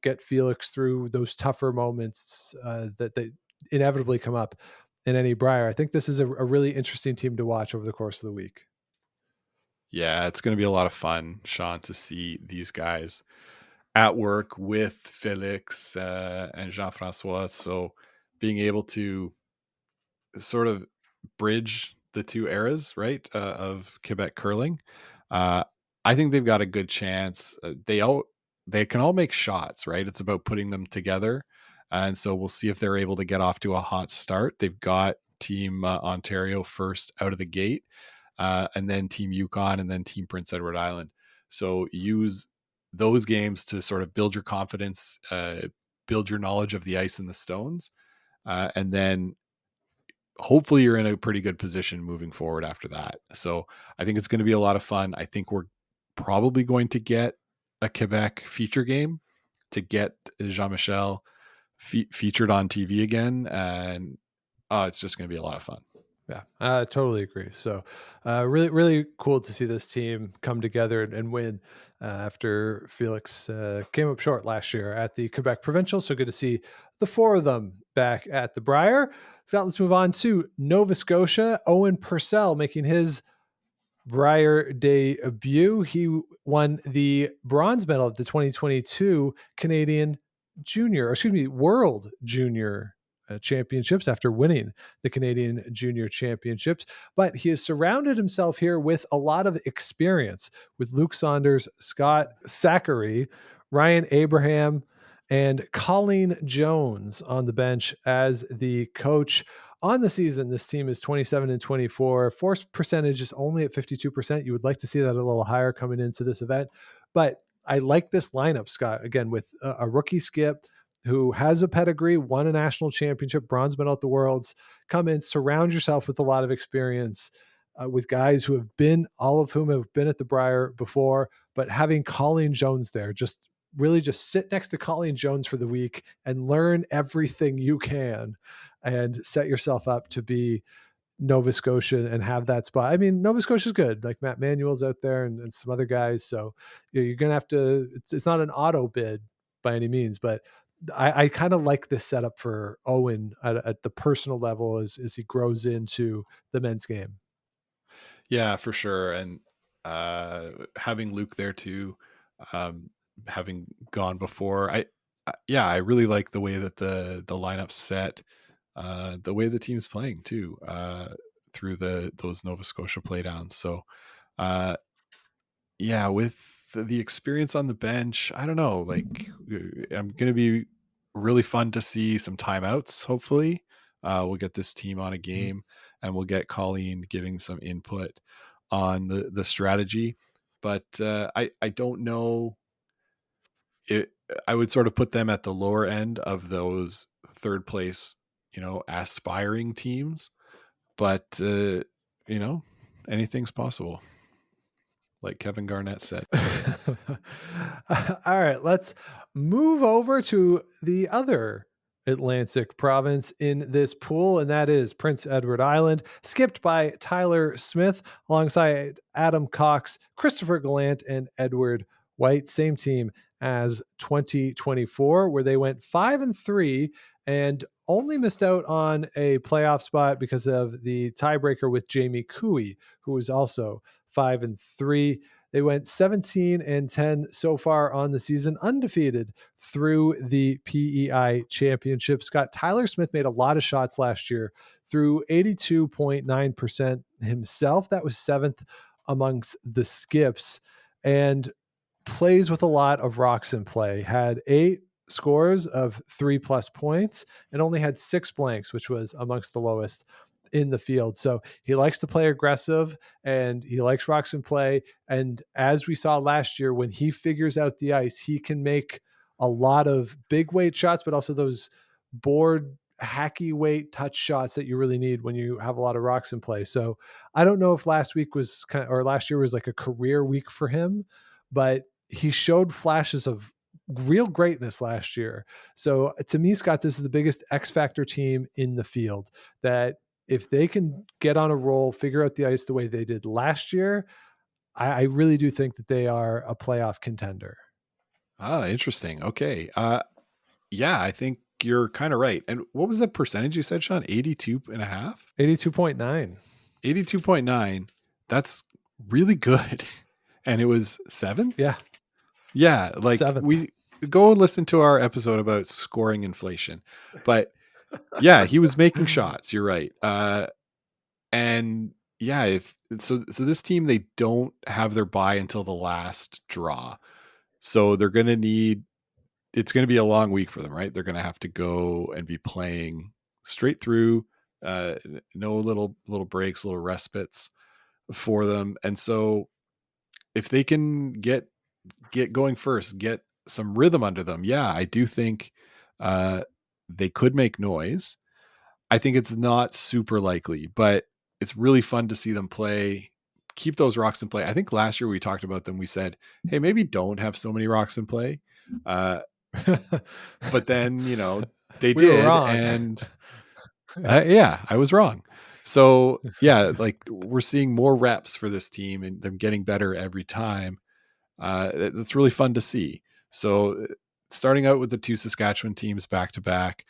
get Felix through those tougher moments that they inevitably come up in any Brier? I think this is a really interesting team to watch over the course of the week. Yeah, it's going to be a lot of fun, Sean, to see these guys at work with Felix and Jean-François. So being able to sort of bridge the two eras, right, of Quebec curling, I think they've got a good chance. They can all make shots, right? It's about putting them together. And so we'll see if they're able to get off to a hot start. They've got Team Ontario first out of the gate, and then Team Yukon, and then Team Prince Edward Island. So use those games to sort of build your confidence, build your knowledge of the ice and the stones, and then hopefully you're in a pretty good position moving forward after that. So I think it's going to be a lot of fun. I think we're probably going to get a Quebec feature game to get Jean-Michel featured on TV again. And it's just going to be a lot of fun. Yeah, I totally agree. So really, really cool to see this team come together and win after Felix came up short last year at the Quebec Provincial. So good to see the four of them back at the Brier. Scott, let's move on to Nova Scotia. Owen Purcell making his Brier debut. He won the bronze medal at the 2022 World Junior Championships after winning the Canadian Junior Championships. But he has surrounded himself here with a lot of experience with Luke Saunders, Scott Zachary, Ryan Abraham, and Colleen Jones on the bench as the coach. On the season, this team is 27-24. Force percentage is only at 52%. You would like to see that a little higher coming into this event. But I like this lineup, Scott, again, with a rookie skip who has a pedigree, won a national championship, bronze medal at the Worlds. Come in, surround yourself with a lot of experience with guys who have been, all of whom have been at the Brier before, but having Colleen Jones there, just sit next to Colleen Jones for the week and learn everything you can and set yourself up to be Nova Scotia and have that spot. I mean, Nova Scotia's good. Like Matt Manuel's out there and some other guys. So you're going to have to, it's not an auto bid by any means, but I kind of like this setup for Owen at the personal level as he grows into the men's game. Yeah, for sure. And having Luke there too, having gone before, I really like the way that the lineup's set, the way the team's playing too, through those Nova Scotia playdowns. So with the experience on the bench, I don't know, like I'm going to be really fun to see some timeouts. Hopefully we'll get this team on a game and we'll get Colleen giving some input on the strategy. But I don't know. I would sort of put them at the lower end of those third place, aspiring teams, but anything's possible. Like Kevin Garnett said. All right, let's move over to the other Atlantic province in this pool, and that is Prince Edward Island, skipped by Tyler Smith alongside Adam Cox, Christopher Gallant, and Edward White. Same team as 2024, where they went 5-3 and only missed out on a playoff spot because of the tiebreaker with Jamie Cooey, who was also 5-3. They went 17-10 so far on the season, undefeated through the PEI Championship. Scott, Tyler Smith made a lot of shots last year, through 82.9% himself. That was seventh amongst the skips, and plays with a lot of rocks in play. Had 8 scores of 3+ points and only had 6 blanks, which was amongst the lowest in the field. So he likes to play aggressive and he likes rocks in play. And as we saw last year, when he figures out the ice, he can make a lot of big weight shots, but also those board hacky weight touch shots that you really need when you have a lot of rocks in play. So I don't know if last year was like a career week for him, but he showed flashes of real greatness last year. So to me, Scott, this is the biggest X factor team in the field, that if they can get on a roll, figure out the ice the way they did last year, I really do think that they are a playoff contender. Ah, interesting. Okay. Yeah, I think you're kind of right. And what was the percentage you said, Sean? 82.5? 82.9. 82.9. That's really good. And it was 7? Yeah. Yeah. Like 7th. we go and listen to our episode about scoring inflation. But yeah, he was making shots. You're right. And yeah, so this team, they don't have their bye until the last draw. So they're going to need, it's going to be a long week for them, right? They're going to have to go and be playing straight through, no little breaks, little respites for them. And so if they can get going first, get some rhythm under them, yeah, I do think they could make noise. I think it's not super likely, but it's really fun to see them play, keep those rocks in play. I think last year we talked about them. We said, hey, maybe don't have so many rocks in play. But then, they we did. were wrong. And yeah, I was wrong. So yeah, like we're seeing more reps for this team and them getting better every time. That's really fun to see. So starting out with the 2 Saskatchewan teams back to back,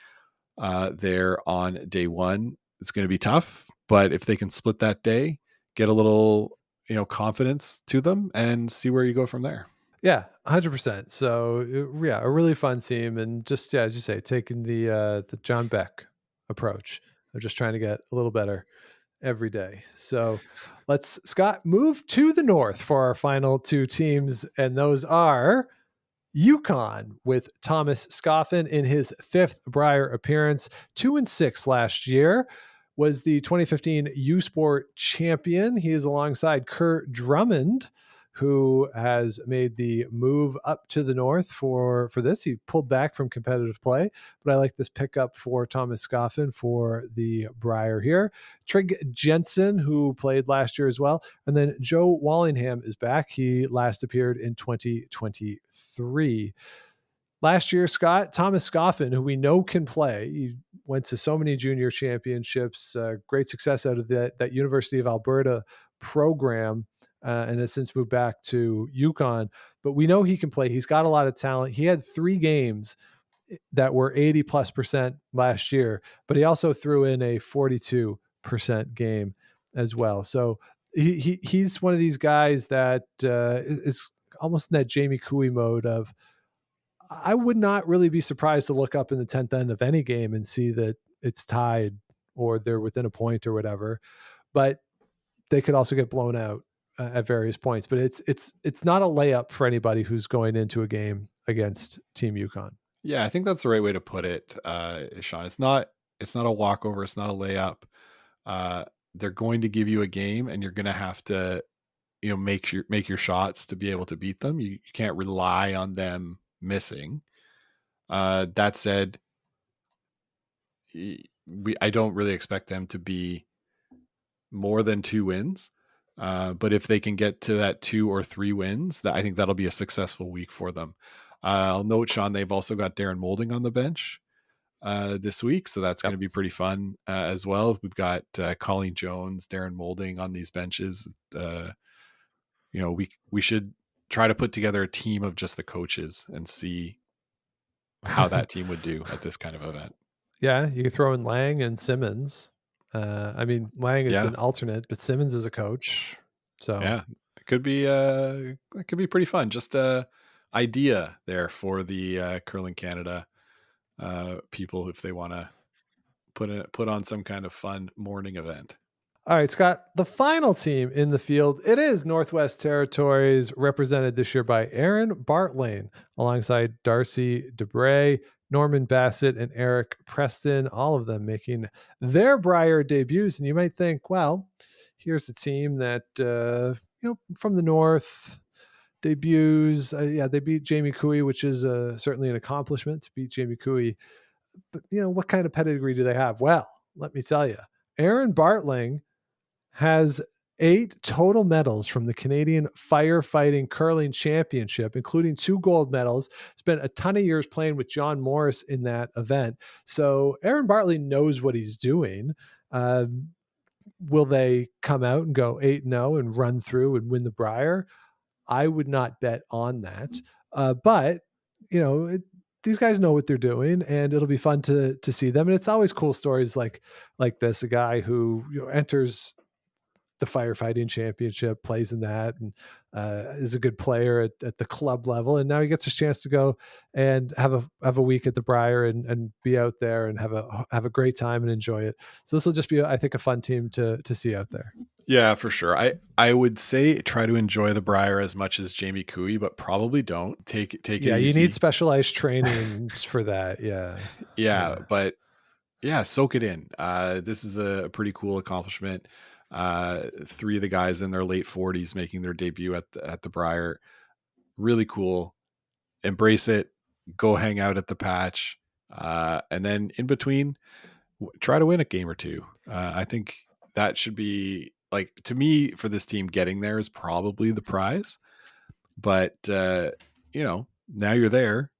there on day 1, it's going to be tough, but if they can split that day, get a little, confidence to them and see where you go from there. Yeah, 100%. So yeah, a really fun team, and just, yeah, as you say, taking the John Beck approach of just trying to get a little better every day. So let's, Scott, move to the north for our final 2 teams, and those are Yukon with Thomas Scoffin in his 5th Brier appearance, 2-6 last year, was the 2015 U Sport champion. He is alongside Kurt Drummond, who has made the move up to the north for this. He pulled back from competitive play, but I like this pickup for Thomas Scoffin for the Brier here. Trig Jensen, who played last year as well. And then Joe Wallingham is back. He last appeared in 2023. Last year, Scott, Thomas Scoffin, who we know can play, he went to so many junior championships, great success out of that University of Alberta program, and has since moved back to Yukon. But we know he can play. He's got a lot of talent. He had 3 games that were 80+% last year, but he also threw in a 42% game as well. So he's one of these guys that is almost in that Jamie Cooey mode of, I would not really be surprised to look up in the 10th end of any game and see that it's tied or they're within a point or whatever, but they could also get blown out at various points. But it's not a layup for anybody who's going into a game against Team Yukon. Yeah, I think that's the right way to put it, Sean. It's not a walkover. It's not a layup. They're going to give you a game, and you're going to have to, make your shots to be able to beat them. You can't rely on them missing. That said, I don't really expect them to be more than 2 wins. But if they can get to that 2 or 3 wins, I think that'll be a successful week for them. I'll note, Sean, they've also got Darren Moulding on the bench this week, so that's going to be pretty fun as well. We've got Colleen Jones, Darren Moulding on these benches. We should try to put together a team of just the coaches and see how that team would do at this kind of event. Yeah, you could throw in Lang and Simmons. Lang is an alternate, but Simmons is a coach. So yeah, it could be pretty fun. Just a idea there for the Curling Canada people if they want to put on some kind of fun morning event. All right, Scott, the final team in the field, it is Northwest Territories, represented this year by Aaron Bartlane alongside Darcy DeBray, Norman Bassett, and Eric Preston, all of them making their Brier debuts. And you might think, well, here's a team that, from the north, debuts. They beat Jamie Cooey, which is certainly an accomplishment to beat Jamie Cooey. But, what kind of pedigree do they have? Well, let me tell you, Aaron Bartling has 8 total medals from the Canadian Firefighting Curling Championship, including 2 gold medals. Spent a ton of years playing with John Morris in that event. So Aaron Bartling knows what he's doing. Will they come out and go 8-0 and run through and win the Brier? I would not bet on that. But, these guys know what they're doing, and it'll be fun to see them. And it's always cool stories like this, a guy who enters the firefighting championship, plays in that, and is a good player at the club level. And now he gets a chance to go and have a week at the Brier and be out there and have a great time and enjoy it. So this will just be, I think, a fun team to see out there. Yeah, for sure. I would say try to enjoy the Brier as much as Jamie Cooey, but probably don't take it easy. You need specialized training for that. Yeah. But soak it in. This is a pretty cool accomplishment. 3 of the guys in their late 40s making their debut at the Brier. Really cool. Embrace it. Go hang out at the patch. And then in between, try to win a game or 2. I think that should be, like, to me, for this team, getting there is probably the prize. But now you're there.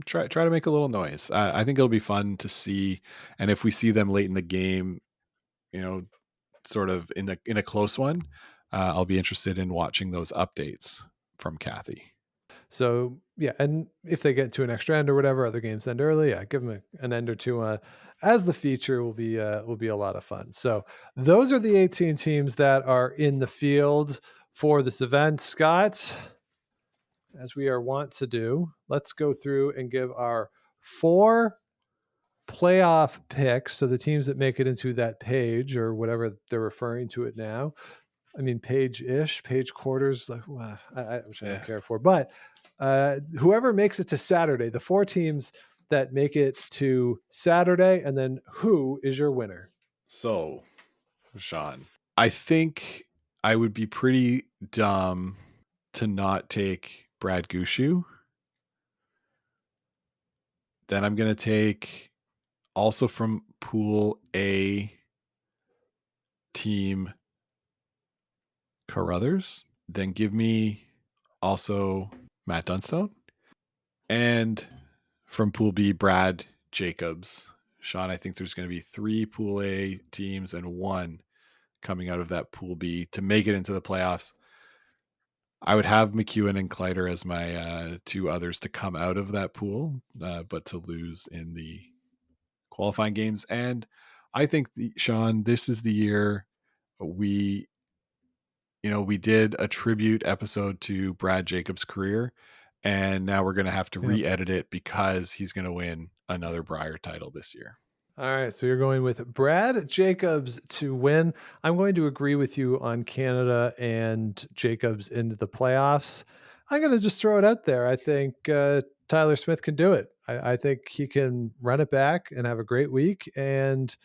Try to make a little noise. I think it'll be fun to see. And if we see them late in the game, sort of in a close one, I'll be interested in watching those updates from Kathy. So and if they get to an extra end or whatever, other games end early, give them an end or 2 as the feature will be a lot of fun. So those are the 18 teams that are in the field for this event. Scott, as we are wont to do, let's go through and give our 4 playoff picks. So the teams that make it into that page, or whatever they're referring to it now. I mean, page quarters, like, which I don't care for. But whoever makes it to Saturday, the 4 teams that make it to Saturday, and then who is your winner? So, Sean, I think I would be pretty dumb to not take Brad Gushu. Then I'm going to take, also from Pool A, team Carruthers. Then give me also Matt Dunstone. And from Pool B, Brad Jacobs. Sean, I think there's going to be 3 Pool A teams and 1 coming out of that Pool B to make it into the playoffs. I would have McEwen and Kleider as my 2 others to come out of that pool, but to lose in the qualifying games. And I think, Sean, this is the year we did a tribute episode to Brad Jacobs' career, and now we're going to have to re-edit it because he's going to win another Brier title this year. All right, so you're going with Brad Jacobs to win. I'm going to agree with you on Canada and Jacobs into the playoffs. I'm going to just throw it out there. I think Tyler Smith can do it. I think he can run it back and have a great week and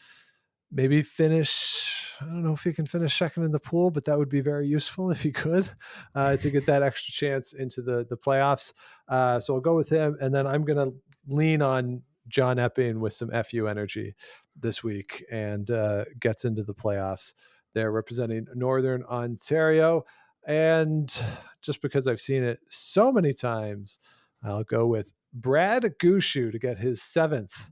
maybe finish. I don't know if he can finish second in the pool, but that would be very useful if he could to get that extra chance into the playoffs. So I'll go with him. And then I'm going to lean on John Epping with some FU energy this week and gets into the playoffs. They're representing Northern Ontario. And just because I've seen it so many times, I'll go with Brad Gushu to get his 7th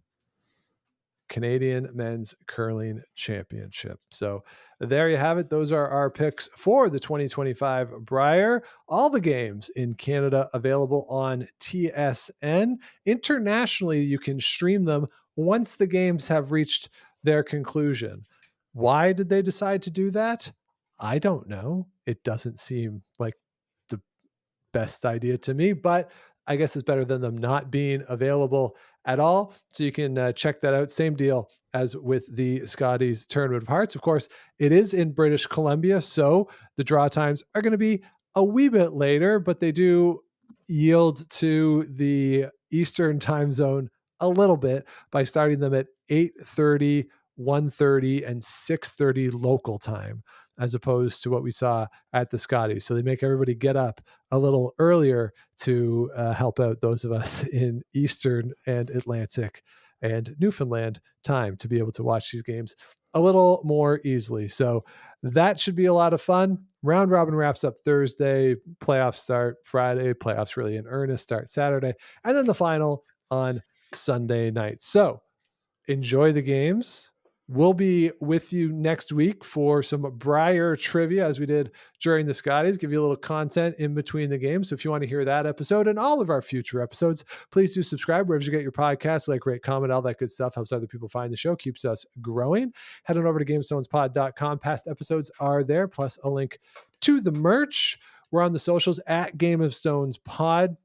Canadian Men's Curling Championship. So there you have it. Those are our picks for the 2025 Brier. All the games in Canada available on TSN. Internationally, you can stream them once the games have reached their conclusion. Why did they decide to do that? I don't know. It doesn't seem like the best idea to me, but I guess it's better than them not being available at all. So you can check that out. Same deal as with the Scotties Tournament of Hearts. Of course, it is in British Columbia, so the draw times are going to be a wee bit later, but they do yield to the Eastern time zone a little bit by starting them at 8:30 1:30 and 6:30 local time, as opposed to what we saw at the Scotties. So they make everybody get up a little earlier to help out those of us in Eastern and Atlantic and Newfoundland time to be able to watch these games a little more easily. So that should be a lot of fun. Round robin wraps up Thursday, playoffs start Friday, playoffs really in earnest start Saturday, and then the final on Sunday night. So enjoy the games. We'll be with you next week for some Brier trivia, as we did during the Scotties, give you a little content in between the games. So if you want to hear that episode and all of our future episodes, please do subscribe wherever you get your podcasts, like, rate, comment, all that good stuff. Helps other people find the show, keeps us growing. Head on over to GameStonesPod.com. Past episodes are there, plus a link to the merch. We're on the socials at Game of Stones Pod.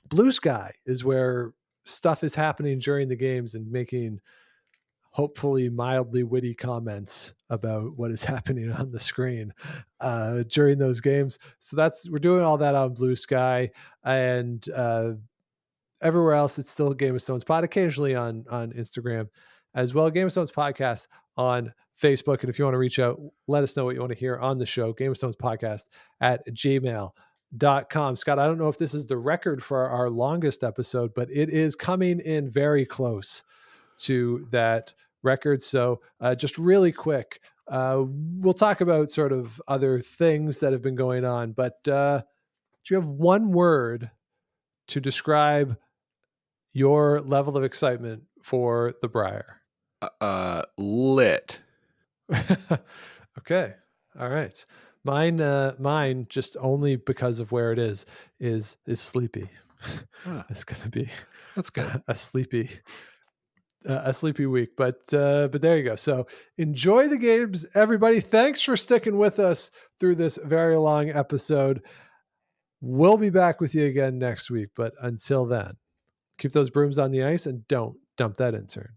Blue Sky is where stuff is happening during the games and making hopefully mildly witty comments about what is happening on the screen during those games. So we're doing all that on Blue Sky, and everywhere else it's still Game of Stones Pod, occasionally on Instagram as well. Game of Stones Podcast on Facebook. And if you want to reach out, let us know what you want to hear on the show. Game of Stones Podcast at gmail.com. Scott, I don't know if this is the record for our longest episode, but it is coming in very close to that record. So just really quick, we'll talk about sort of other things that have been going on, but do you have one word to describe your level of excitement for the Brier? Lit. Okay. All right. Mine just only because of where it is sleepy. It's going to be That's good. a sleepy week, but there you go. So enjoy the games, everybody. Thanks for sticking with us through this very long episode. We'll be back with you again next week, but until then, keep those brooms on the ice and don't dump that insert.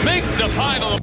Make the final.